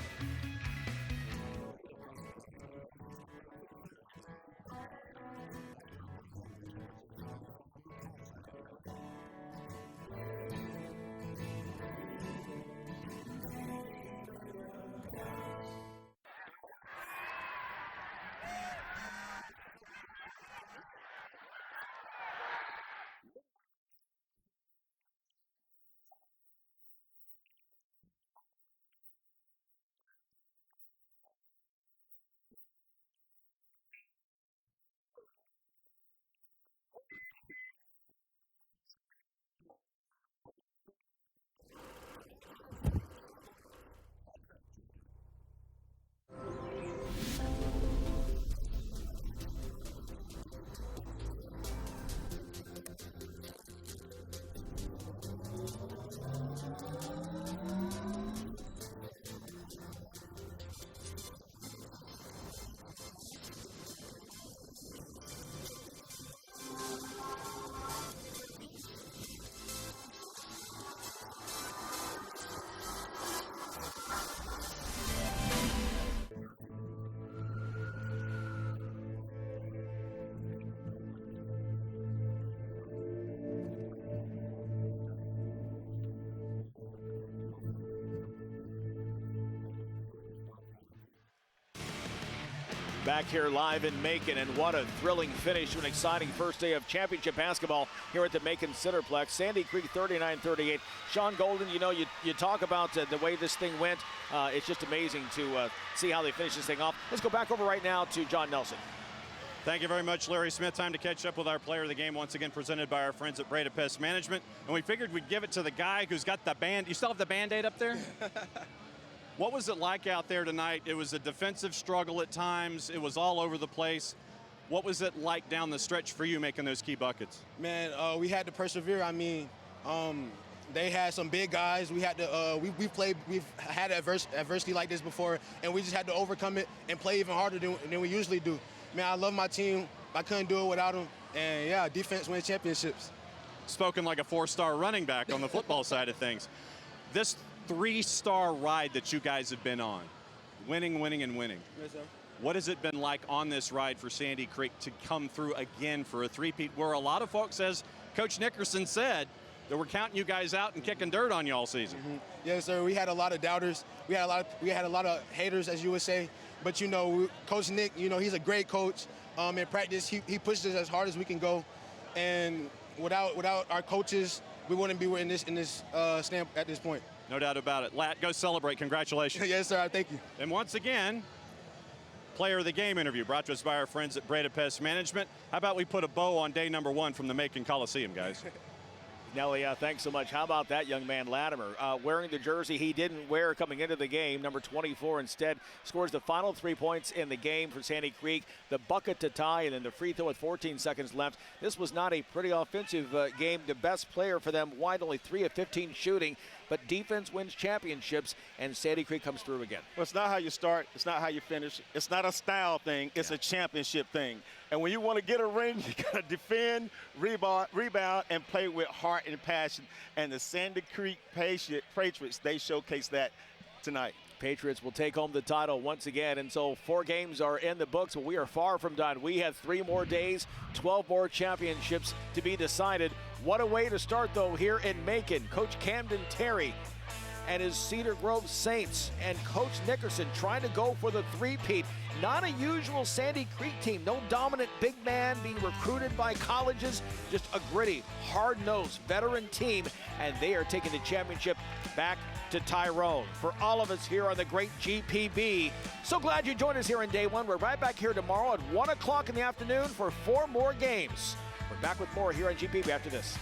Back here live in Macon, and what a thrilling finish to an exciting first day of championship basketball here at the Macon Centerplex. Sandy Creek 39-38. Sean Golden, you know, you talk about the way this thing went. It's just amazing to see how they finish this thing off. Let's go back over right now to John Nelson. Thank you very much, Larry Smith. Time to catch up with our player of the game, once again presented by our friends at Breda Pest Management. And we figured we'd give it to the guy who's got the band. You still have the Band-Aid up there? What was it like out there tonight? It was a defensive struggle at times. It was all over the place. What was it like down the stretch for you making those key buckets? Man, we had to persevere. I mean, they had some big guys. We had to. We've had adversity like this before, and we just had to overcome it and play even harder than we usually do. Man, I love my team. I couldn't do it without them. And yeah, defense wins championships. Spoken like a 4-star running back on the football side of things. This 3-star ride that you guys have been on, winning, and winning. Yes, sir. What has it been like on this ride for Sandy Creek to come through again for a three-peat, where a lot of folks, as Coach Nickerson said, that we're counting you guys out and kicking dirt on you all season? Mm-hmm. Yes, sir. We had a lot of doubters. We had a lot of haters, as you would say. But you know, Coach Nick, you know, he's a great coach. In practice, he pushed us as hard as we can go, and without our coaches, we wouldn't be in this stand at this point. No doubt about it. Lat, go celebrate. Congratulations. Yes, sir. Thank you. And once again, player of the game interview brought to us by our friends at Breda Pest Management. How about we put a bow on day number 1 from the Macon Coliseum, guys? Nelly, thanks so much. How about that young man, Latimer, wearing the jersey he didn't wear coming into the game, number 24 instead, scores the final 3 points in the game for Sandy Creek, the bucket to tie, and then the free throw with 14 seconds left. This was not a pretty offensive game. The best player for them, wide, only 3 of 15 shooting, but defense wins championships, and Sandy Creek comes through again. Well, it's not how you start. It's not how you finish. It's not a style thing. It's a championship thing. And when you want to get a ring, you got to defend, rebound, and play with heart and passion. And the Sandy Creek Patriots, they showcase that tonight. Patriots will take home the title once again, and so 4 games are in the books, but we are far from done. We have 3 more days, 12 more championships to be decided. What a way to start, though, here in Macon. Coach Camden Terry and his Cedar Grove Saints and Coach Nickerson trying to go for the three-peat. Not a usual Sandy Creek team. No dominant big man being recruited by colleges. Just a gritty, hard-nosed veteran team, and they are taking the championship back to Tyrone. For all of us here on the great GPB, so glad you joined us here on day 1. We're right back here tomorrow at 1 o'clock in the afternoon for 4 more games. We're back with more here on GPB after this.